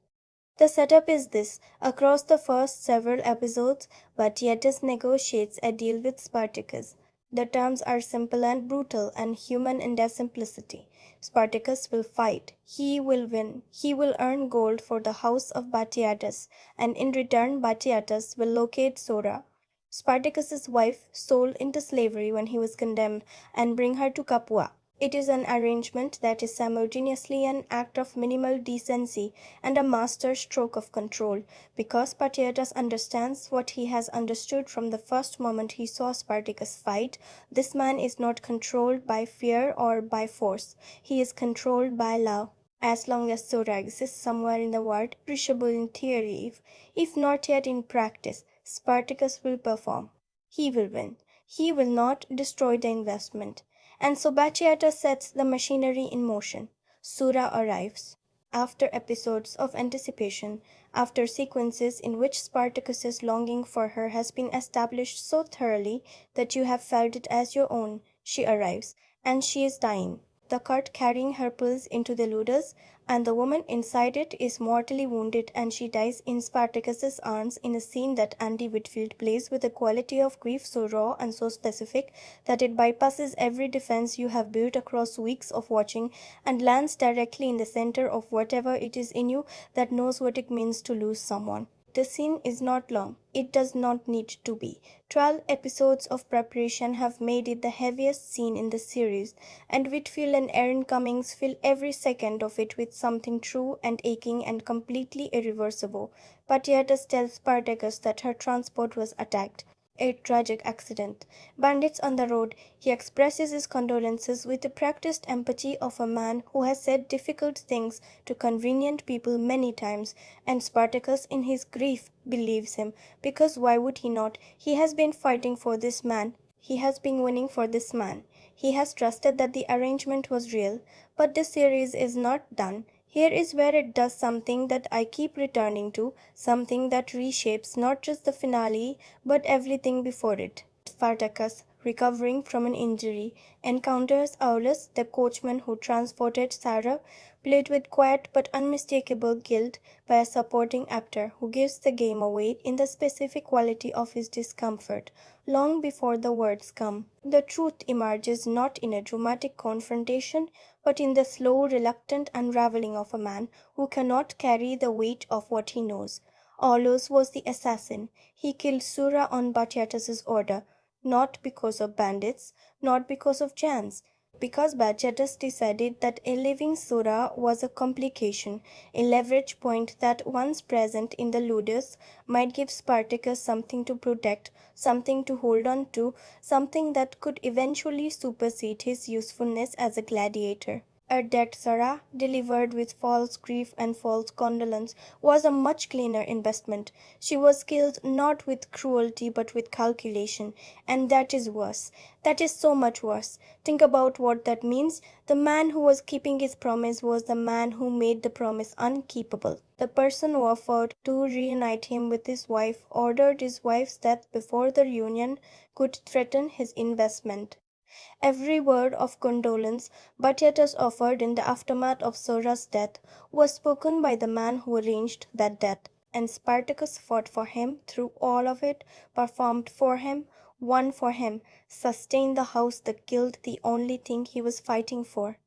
The setup is this: across the first several episodes, Batiatus negotiates a deal with Spartacus. The terms are simple and brutal and human in their simplicity. Spartacus will fight. He will win. He will earn gold for the house of Batiatus, and in return Batiatus will locate Sora, Spartacus's wife, sold into slavery when he was condemned, and bring her to Capua. It is an arrangement that is simultaneously an act of minimal decency and a master stroke of control, because Spartacus understands what he has understood from the first moment he saw Spartacus fight. This man is not controlled by fear or by force. He is controlled by love. As long as Sora exists somewhere in the world, appreciable in theory, if not yet in practice, Spartacus will perform. He will win. He will not destroy the investment. And so Bacchiata sets the machinery in motion. Sura arrives. After episodes of anticipation, after sequences in which Spartacus's longing for her has been established so thoroughly that you have felt it as your own, she arrives, and she is dying. The cart carrying her pulls into the ludus, and the woman inside it is mortally wounded, and she dies in Spartacus's arms in a scene that Andy Whitfield plays with a quality of grief so raw and so specific that it bypasses every defense you have built across weeks of watching and lands directly in the center of whatever it is in you that knows what it means to lose someone. The scene is not long. It does not need to be. 12 episodes of preparation have made it the heaviest scene in the series, and Whitfield and Aaron Cummings fill every second of it with something true and aching and completely irreversible. But yet tells Spartacus that her transport was attacked. A tragic accident. Bandits on the road. He expresses his condolences with the practiced empathy of a man who has said difficult things to convenient people many times, and Spartacus, in his grief, believes him, because why would he not? He has been fighting for this man. He has been winning for this man. He has trusted that the arrangement was real. But the series is not done. Here is where it does something that I keep returning to, something that reshapes not just the finale, but everything before it. Spartacus, recovering from an injury, encounters Aulus, the coachman who transported Sarah, played with quiet but unmistakable guilt by a supporting actor who gives the game away in the specific quality of his discomfort. Long before the words come, the truth emerges not in a dramatic confrontation, but in the slow, reluctant unraveling of a man who cannot carry the weight of what he knows. Aulus was the assassin. He killed Sura on Bacchiatus's order, not because of bandits, not because of chance, because Bacchiatus decided that a living Sura was a complication, a leverage point that once present in the ludus might give Spartacus something to protect, something to hold on to, something that could eventually supersede his usefulness as a gladiator. A dead Sarah, delivered with false grief and false condolence, was a much cleaner investment. She was killed not with cruelty but with calculation, and that is worse. That is so much worse. Think about what that means. The man who was keeping his promise was the man who made the promise unkeepable. The person who offered to reunite him with his wife ordered his wife's death before the reunion could threaten his investment. Every word of condolence Batiatus offered in the aftermath of Sora's death was spoken by the man who arranged that death, and Spartacus fought for him through all of it, performed for him, won for him, sustained the house that killed the only thing he was fighting for.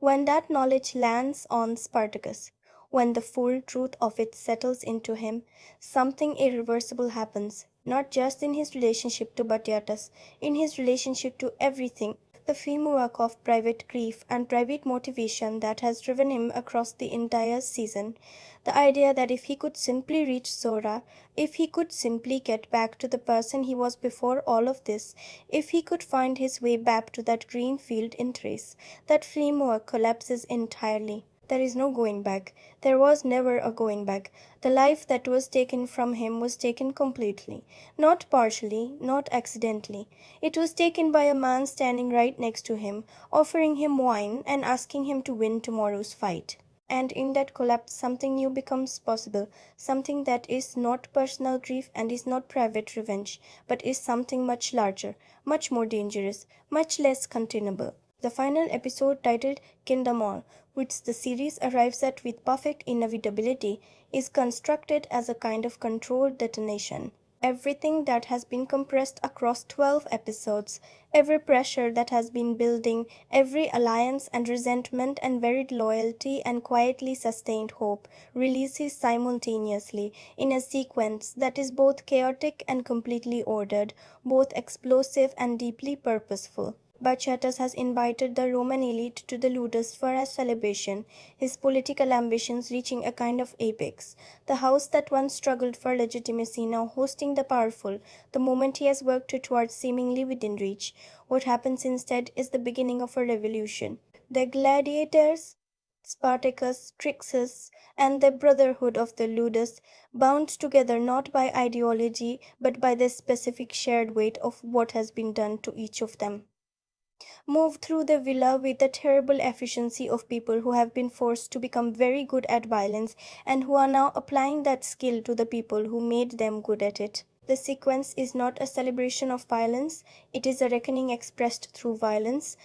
When that knowledge lands on Spartacus, when the full truth of it settles into him, something irreversible happens, not just in his relationship to Batiatus, in his relationship to everything. The framework of private grief and private motivation that has driven him across the entire season. The idea that if he could simply reach Sora, if he could simply get back to the person he was before all of this, if he could find his way back to that green field in Thrace, that framework collapses entirely. There is no going back. There was never a going back. The life that was taken from him was taken completely. Not partially, not accidentally. It was taken by a man standing right next to him, offering him wine and asking him to win tomorrow's fight. And in that collapse, something new becomes possible, something that is not personal grief and is not private revenge, but is something much larger, much more dangerous, much less containable. The final episode, titled Kill Them All, which the series arrives at with perfect inevitability, is constructed as a kind of controlled detonation. Everything that has been compressed across 12 episodes, every pressure that has been building, every alliance and resentment and varied loyalty and quietly sustained hope, releases simultaneously in a sequence that is both chaotic and completely ordered, both explosive and deeply purposeful. Bacchatus has invited the Roman elite to the ludus for a celebration, his political ambitions reaching a kind of apex. The house that once struggled for legitimacy now hosting the powerful, the moment he has worked towards seemingly within reach. What happens instead is the beginning of a revolution. The gladiators, Spartacus, Trixus, and the brotherhood of the ludus, bound together not by ideology but by the specific shared weight of what has been done to each of them, move through the villa with the terrible efficiency of people who have been forced to become very good at violence and who are now applying that skill to the people who made them good at it. The sequence is not a celebration of violence, it is a reckoning expressed through violence.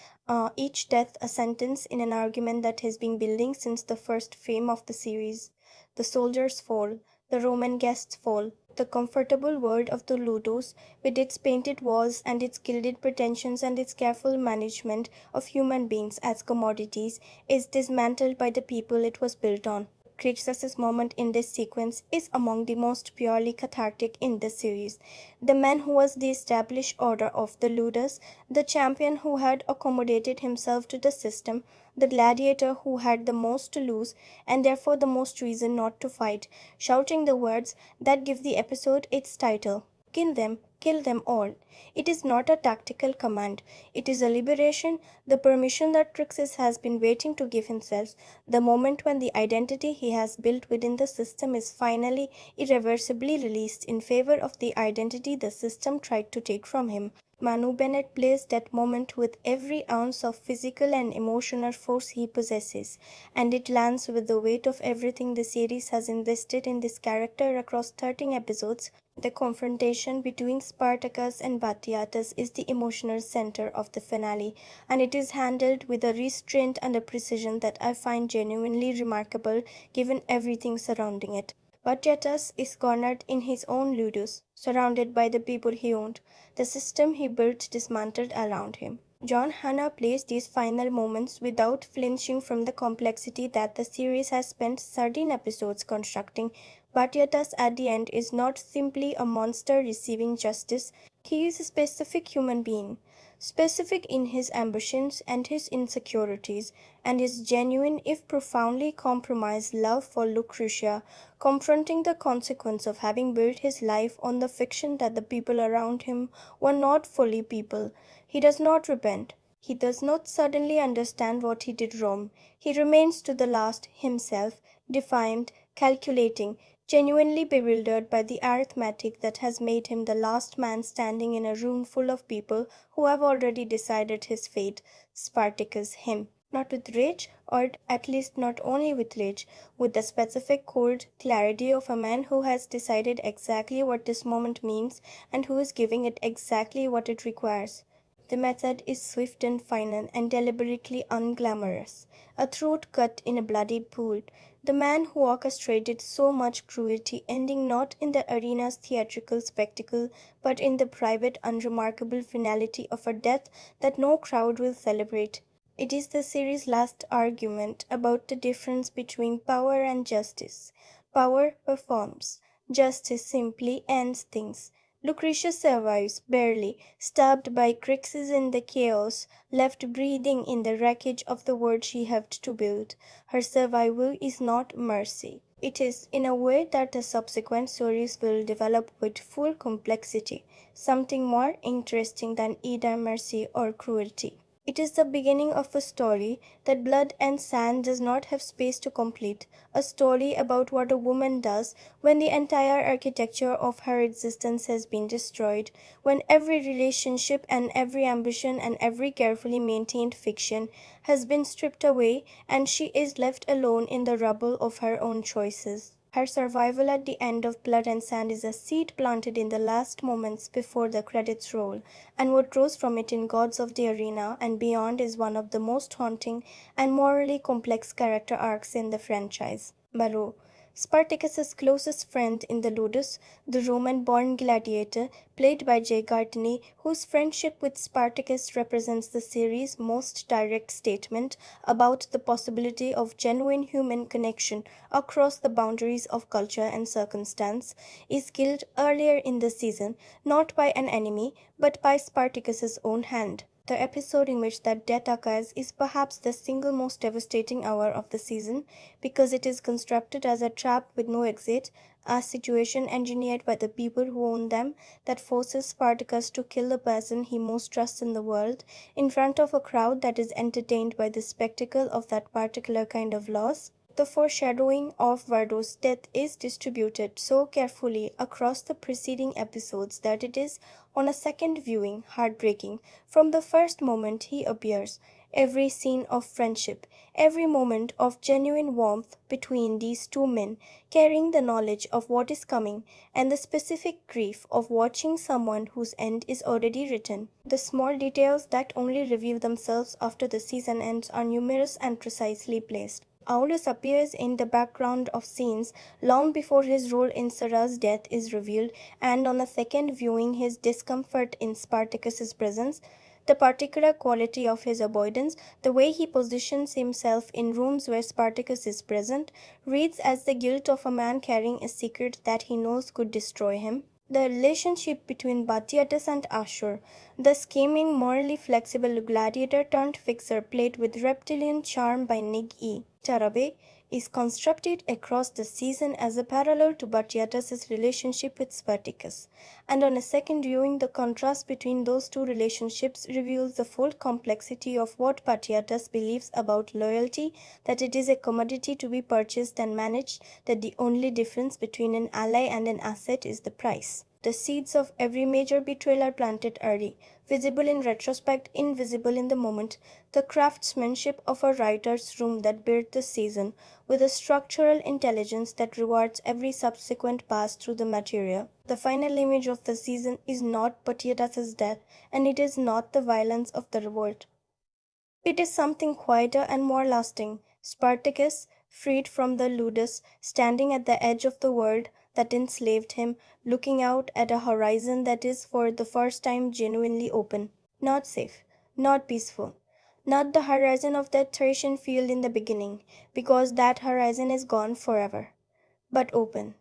Each death a sentence in an argument that has been building since the first frame of the series. The soldiers fall, the Roman guests fall, the comfortable world of the Ludus, with its painted walls and its gilded pretensions and its careful management of human beings as commodities, is dismantled by the people it was built on. Crixus's moment in this sequence is among the most purely cathartic in the series. The man who was the established order of the Ludus, the champion who had accommodated himself to the system, the gladiator who had the most to lose and therefore the most reason not to fight, shouting the words that give the episode its title. Kill them all. It is not a tactical command. It is a liberation, the permission that Trixis has been waiting to give himself, the moment when the identity he has built within the system is finally, irreversibly released in favor of the identity the system tried to take from him. Manu Bennett plays that moment with every ounce of physical and emotional force he possesses, and it lands with the weight of everything the series has invested in this character across 13 episodes. The confrontation between Spartacus and Batiatus is the emotional center of the finale, and it is handled with a restraint and a precision that I find genuinely remarkable given everything surrounding it. Batiatus is cornered in his own ludus, surrounded by the people he owned, the system he built dismantled around him. John Hannah plays these final moments without flinching from the complexity that the series has spent 13 episodes constructing. Batiatus at the end is not simply a monster receiving justice, he is a specific human being, specific in his ambitions and his insecurities, and his genuine, if profoundly compromised, love for Lucretia, confronting the consequence of having built his life on the fiction that the people around him were not fully people. He does not repent. He does not suddenly understand what he did wrong. He remains to the last himself, defiant, calculating, genuinely bewildered by the arithmetic that has made him the last man standing in a room full of people who have already decided his fate. Spartacus, him. Not with rage, or at least not only with rage, with the specific cold clarity of a man who has decided exactly what this moment means and who is giving it exactly what it requires. The method is swift and final and deliberately unglamorous. A throat cut in a bloody pool. The man who orchestrated so much cruelty ending not in the arena's theatrical spectacle, but in the private, unremarkable finality of a death that no crowd will celebrate. It is the series' last argument about the difference between power and justice. Power performs. Justice simply ends things. Lucretia survives, barely, stabbed by Crixus in the chaos, left breathing in the wreckage of the world she helped to build. Her survival is not mercy. It is, in a way that the subsequent stories will develop with full complexity, something more interesting than either mercy or cruelty. It is the beginning of a story that Blood and Sand does not have space to complete, a story about what a woman does when the entire architecture of her existence has been destroyed, when every relationship and every ambition and every carefully maintained fiction has been stripped away and she is left alone in the rubble of her own choices. Her survival at the end of Blood and Sand is a seed planted in the last moments before the credits roll, and what grows from it in Gods of the Arena and beyond is one of the most haunting and morally complex character arcs in the franchise. Barrow, Spartacus's closest friend in the Ludus, the Roman-born gladiator, played by Jay Gardner, whose friendship with Spartacus represents the series' most direct statement about the possibility of genuine human connection across the boundaries of culture and circumstance, is killed earlier in the season, not by an enemy, but by Spartacus's own hand. The episode in which that death occurs is perhaps the single most devastating hour of the season because it is constructed as a trap with no exit, a situation engineered by the people who own them that forces Spartacus to kill the person he most trusts in the world in front of a crowd that is entertained by the spectacle of that particular kind of loss. The foreshadowing of Vardo's death is distributed so carefully across the preceding episodes that it is, on a second viewing, heartbreaking. From the first moment he appears, every scene of friendship, every moment of genuine warmth between these two men, carrying the knowledge of what is coming and the specific grief of watching someone whose end is already written. The small details that only reveal themselves after the season ends are numerous and precisely placed. Aulus appears in the background of scenes long before his role in Sarah's death is revealed, and on a second viewing his discomfort in Spartacus's presence, the particular quality of his avoidance, the way he positions himself in rooms where Spartacus is present, reads as the guilt of a man carrying a secret that he knows could destroy him. The relationship between Batiatus and Ashur, the scheming, morally flexible gladiator turned fixer played with reptilian charm by Nig E. Tarabe, is constructed across the season as a parallel to Batiatus's relationship with Spartacus, and on a second viewing the contrast between those two relationships reveals the full complexity of what Batiatus believes about loyalty, that it is a commodity to be purchased and managed, that the only difference between an ally and an asset is the price. The seeds of every major betrayal are planted early, visible in retrospect, invisible in the moment, the craftsmanship of a writer's room that built the season, with a structural intelligence that rewards every subsequent pass through the material. The final image of the season is not Batiatus's death, and it is not the violence of the revolt. It is something quieter and more lasting. Spartacus, freed from the ludus, standing at the edge of the world that enslaved him, looking out at a horizon that is for the first time genuinely open. Not safe, not peaceful. Not the horizon of that Thracian field in the beginning, because that horizon is gone forever. But open.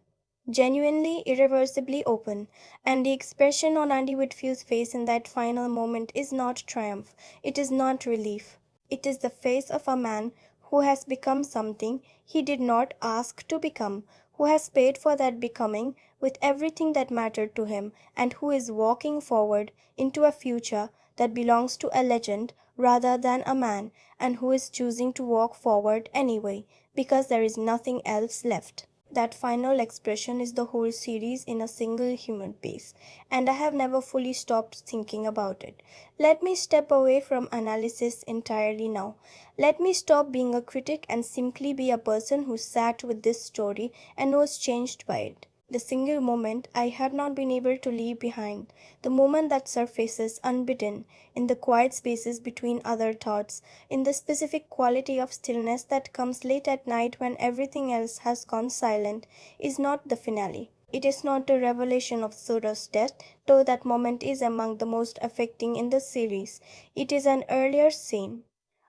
Genuinely, irreversibly open, and the expression on Andy Whitfield's face in that final moment is not triumph, it is not relief. It is the face of a man who has become something he did not ask to become, who has paid for that becoming with everything that mattered to him, and who is walking forward into a future that belongs to a legend rather than a man, and who is choosing to walk forward anyway, because there is nothing else left. That final expression is the whole series in a single human piece, and I have never fully stopped thinking about it. Let me step away from analysis entirely now. Let me stop being a critic and simply be a person who sat with this story and was changed by it. The single moment I had not been able to leave behind, the moment that surfaces unbidden in the quiet spaces between other thoughts, in the specific quality of stillness that comes late at night when everything else has gone silent, is not the finale. It is not the revelation of Sora's death, though that moment is among the most affecting in the series. It is an earlier scene,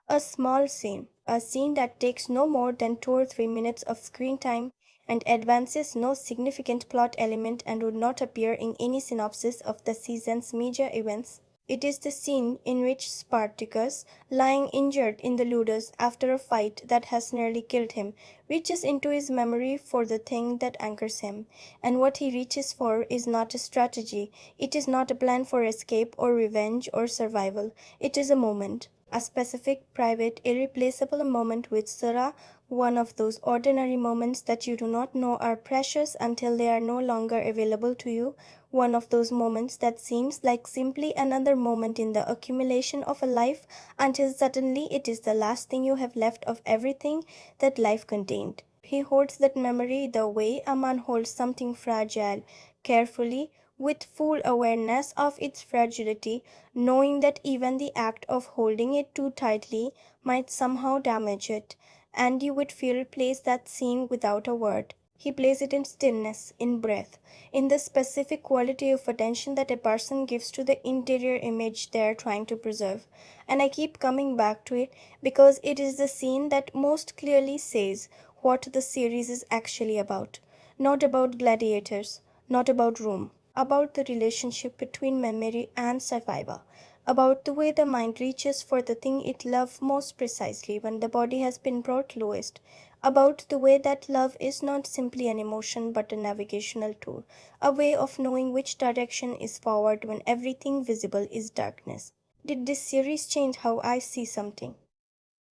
a small scene, a scene that takes no more than 2 or 3 minutes of screen time and advances no significant plot element and would not appear in any synopsis of the season's major events. It is the scene in which Spartacus, lying injured in the Ludus after a fight that has nearly killed him, reaches into his memory for the thing that anchors him. And what he reaches for is not a strategy, it is not a plan for escape or revenge or survival. It is a moment, a specific, private, irreplaceable moment with Sora, one of those ordinary moments that you do not know are precious until they are no longer available to you, one of those moments that seems like simply another moment in the accumulation of a life until suddenly it is the last thing you have left of everything that life contained. He holds that memory the way a man holds something fragile, carefully, with full awareness of its fragility, knowing that even the act of holding it too tightly might somehow damage it. Andy Whitfield plays that scene without a word. He plays it in stillness, in breath, in the specific quality of attention that a person gives to the interior image they are trying to preserve. And I keep coming back to it because it is the scene that most clearly says what the series is actually about. Not about gladiators, not about Rome, about the relationship between memory and survival, about the way the mind reaches for the thing it loves most precisely when the body has been brought lowest, about the way that love is not simply an emotion but a navigational tool, a way of knowing which direction is forward when everything visible is darkness. Did this series change how I see something?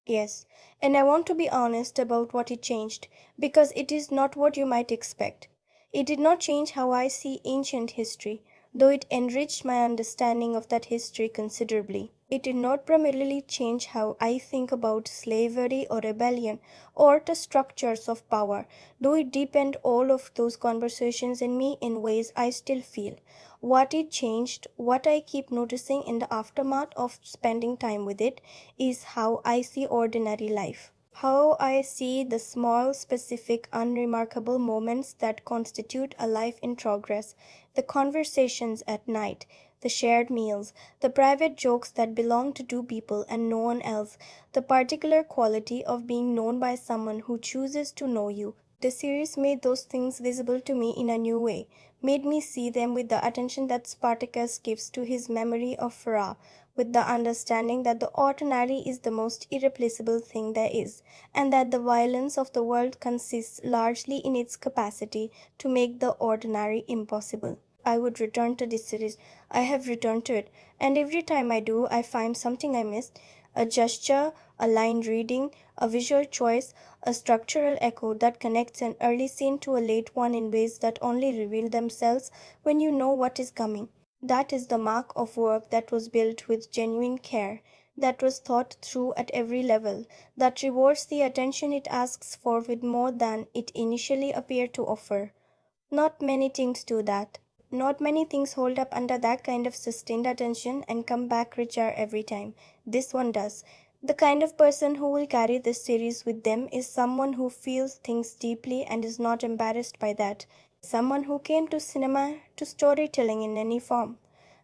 Yes, and I want to be honest about what it changed, because it is not what you might expect. It did not change how I see ancient history, though it enriched my understanding of that history considerably. It did not primarily change how I think about slavery or rebellion or the structures of power, though it deepened all of those conversations in me in ways I still feel. What it changed, what I keep noticing in the aftermath of spending time with it, is how I see ordinary life. How I see the small, specific, unremarkable moments that constitute a life in progress, the conversations at night, the shared meals, the private jokes that belong to two people and no one else, the particular quality of being known by someone who chooses to know you. The series made those things visible to me in a new way, made me see them with the attention that Spartacus gives to his memory of Farah, with the understanding that the ordinary is the most irreplaceable thing there is, and that the violence of the world consists largely in its capacity to make the ordinary impossible. I would return to this series. I have returned to it, and every time I do, I find something I missed, a gesture, a line reading, a visual choice, a structural echo that connects an early scene to a late one in ways that only reveal themselves when you know what is coming. That is the mark of work that was built with genuine care, that was thought through at every level, that rewards the attention it asks for with more than it initially appeared to offer. Not many things do that. Not many things hold up under that kind of sustained attention and come back richer every time. This one does. The kind of person who will carry this series with them is someone who feels things deeply and is not embarrassed by that. Someone who came to cinema, to storytelling in any form,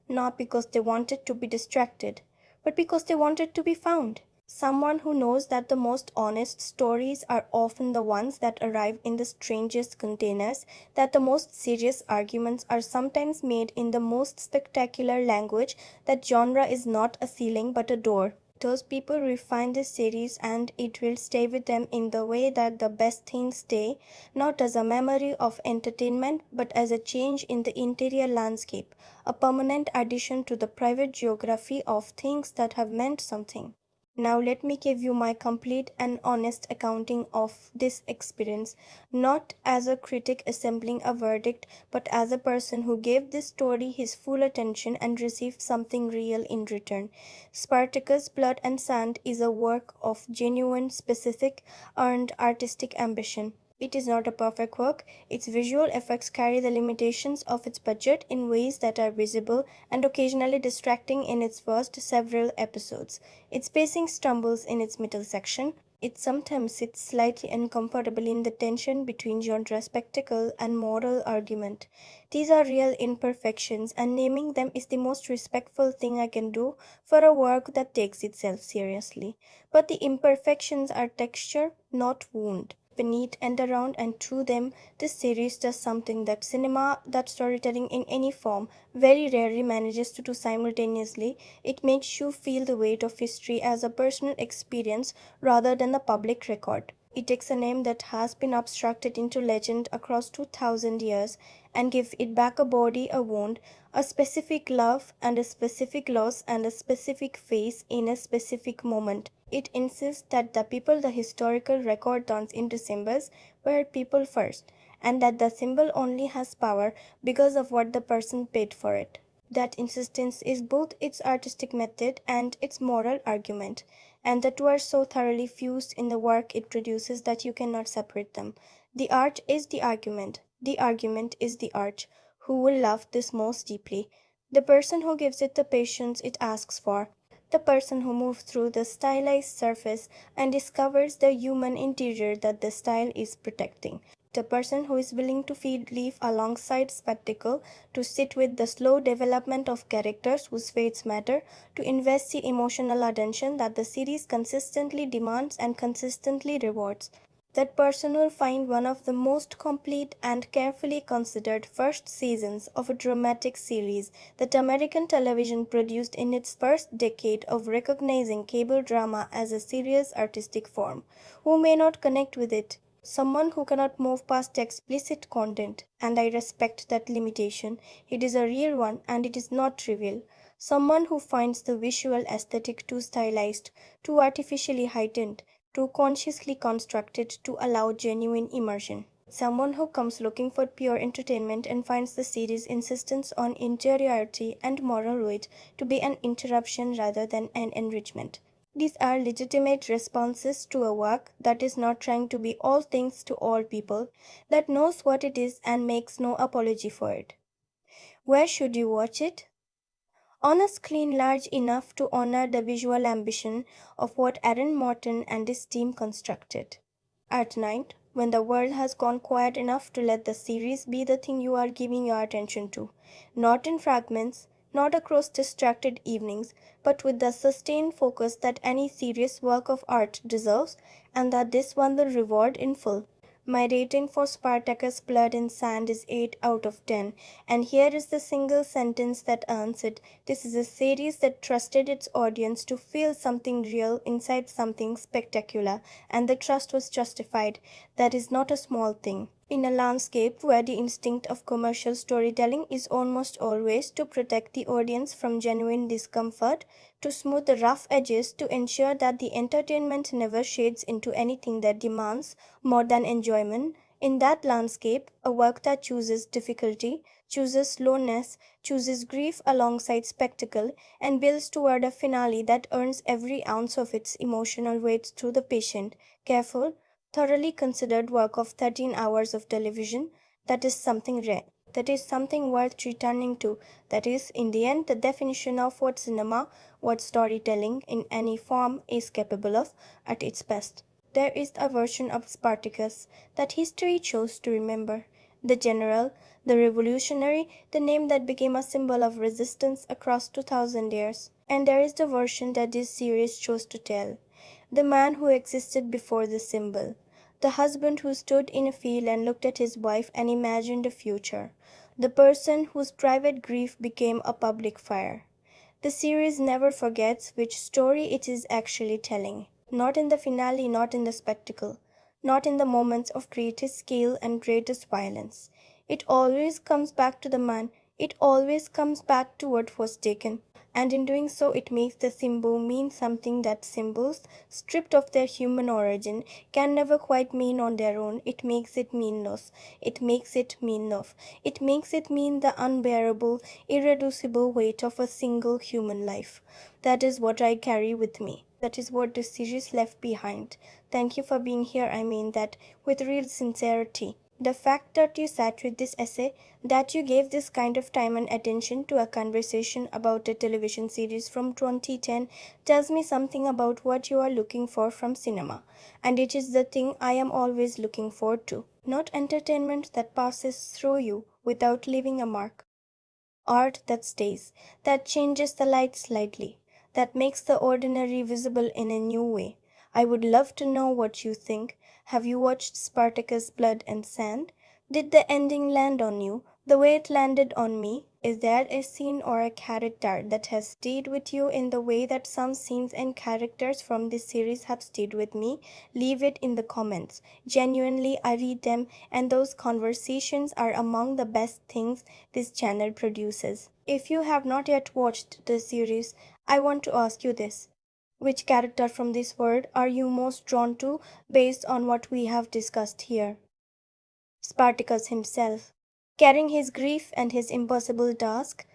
not because they wanted to be distracted, but because they wanted to be found. Someone who knows that the most honest stories are often the ones that arrive in the strangest containers, that the most serious arguments are sometimes made in the most spectacular language, that genre is not a ceiling but a door. Those people refine this series and it will stay with them in the way that the best things stay, not as a memory of entertainment but as a change in the interior landscape, a permanent addition to the private geography of things that have meant something. Now, let me give you my complete and honest accounting of this experience, not as a critic assembling a verdict, but as a person who gave this story his full attention and received something real in return. Spartacus, Blood and Sand is a work of genuine, specific, earned artistic ambition. It is not a perfect work. Its visual effects carry the limitations of its budget in ways that are visible and occasionally distracting in its first several episodes. Its pacing stumbles in its middle section. It sometimes sits slightly uncomfortably in the tension between genre spectacle and moral argument. These are real imperfections, and naming them is the most respectful thing I can do for a work that takes itself seriously. But the imperfections are texture, not wound. Beneath and around and through them, this series does something that cinema, that storytelling in any form, very rarely manages to do simultaneously. It makes you feel the weight of history as a personal experience rather than a public record. It takes a name that has been abstracted into legend across 2000 years and gives it back a body, a wound, a specific love and a specific loss and a specific face in a specific moment. It insists that the people the historical record turns into symbols were people first, and that the symbol only has power because of what the person paid for it. That insistence is both its artistic method and its moral argument, and the two are so thoroughly fused in the work it produces that you cannot separate them. The art is the argument is the art. Who will love this most deeply? The person who gives it the patience it asks for, the person who moves through the stylized surface and discovers the human interior that the style is protecting, the person who is willing to feed leaf alongside spectacle, to sit with the slow development of characters whose fates matter, to invest the emotional attention that the series consistently demands and consistently rewards. That person will find one of the most complete and carefully considered first seasons of a dramatic series that American television produced in its first decade of recognizing cable drama as a serious artistic form. Who may not connect with it? Someone who cannot move past the explicit content, and I respect that limitation. It is a real one and it is not trivial. Someone who finds the visual aesthetic too stylized, too artificially heightened, too consciously constructed to allow genuine immersion. Someone who comes looking for pure entertainment and finds the series' insistence on interiority and moral weight to be an interruption rather than an enrichment. These are legitimate responses to a work that is not trying to be all things to all people, that knows what it is and makes no apology for it. Where should you watch it? On a screen large enough to honor the visual ambition of what Aaron Morton and his team constructed. At night, when the world has gone quiet enough to let the series be the thing you are giving your attention to. Not in fragments, not across distracted evenings, but with the sustained focus that any serious work of art deserves, and that this one will reward in full. My rating for Spartacus Blood and Sand is 8 out of 10, and here is the single sentence that earns it. This is a series that trusted its audience to feel something real inside something spectacular, and the trust was justified. That is not a small thing. In a landscape where the instinct of commercial storytelling is almost always to protect the audience from genuine discomfort, to smooth the rough edges, to ensure that the entertainment never shades into anything that demands more than enjoyment, in that landscape, a work that chooses difficulty, chooses slowness, chooses grief alongside spectacle, and builds toward a finale that earns every ounce of its emotional weight through the patient, careful, thoroughly considered work of 13 hours of television, that is something rare. That is something worth returning to. That is, in the end, the definition of what cinema, what storytelling in any form is capable of at its best. There is a version of Spartacus that history chose to remember. The general, the revolutionary, the name that became a symbol of resistance across 2000 years. And there is the version that this series chose to tell. The man who existed before the symbol. The husband who stood in a field and looked at his wife and imagined a future. The person whose private grief became a public fire. The series never forgets which story it is actually telling. Not in the finale, not in the spectacle, not in the moments of greatest scale and greatest violence. It always comes back to the man, it always comes back to what was taken. And in doing so, it makes the symbol mean something that symbols, stripped of their human origin, can never quite mean on their own. It makes it mean loss. It makes it mean love. It makes it mean the unbearable, irreducible weight of a single human life. That is what I carry with me. That is what the series left behind. Thank you for being here. I mean that with real sincerity. The fact that you sat with this essay, that you gave this kind of time and attention to a conversation about a television series from 2010 tells me something about what you are looking for from cinema. And it is the thing I am always looking for too. Not entertainment that passes through you without leaving a mark. Art that stays, that changes the light slightly, that makes the ordinary visible in a new way. I would love to know what you think. Have you watched Spartacus Blood and Sand? Did the ending land on you the way it landed on me? Is there a scene or a character that has stayed with you in the way that some scenes and characters from this series have stayed with me? Leave it in the comments. Genuinely, I read them, and those conversations are among the best things this channel produces. If you have not yet watched the series, I want to ask you this. Which character from this world are you most drawn to based on what we have discussed here? Spartacus himself, carrying his grief and his impossible task,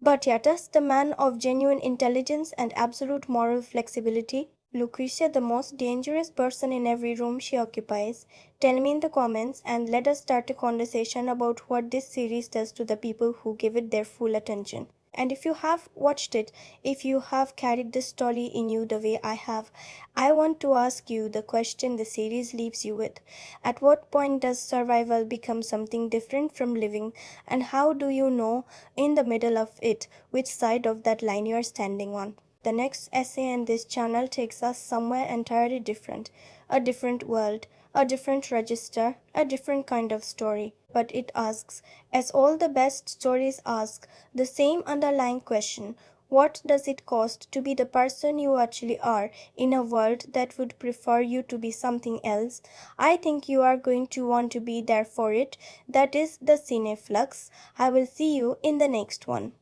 but Yatus, the man of genuine intelligence and absolute moral flexibility. Lucretia, the most dangerous person in every room she occupies. Tell me in the comments and let us start a conversation about what this series does to the people who give it their full attention. And if you have watched it, if you have carried this story in you the way I have, I want to ask you the question the series leaves you with. At what point does survival become something different from living, and how do you know in the middle of it which side of that line you are standing on? The next essay in this channel takes us somewhere entirely different, a different world, a different register, a different kind of story. But it asks, as all the best stories ask, the same underlying question: what does it cost to be the person you actually are in a world that would prefer you to be something else? I think you are going to want to be there for it. That is the Cine Flux. I will see you in the next one.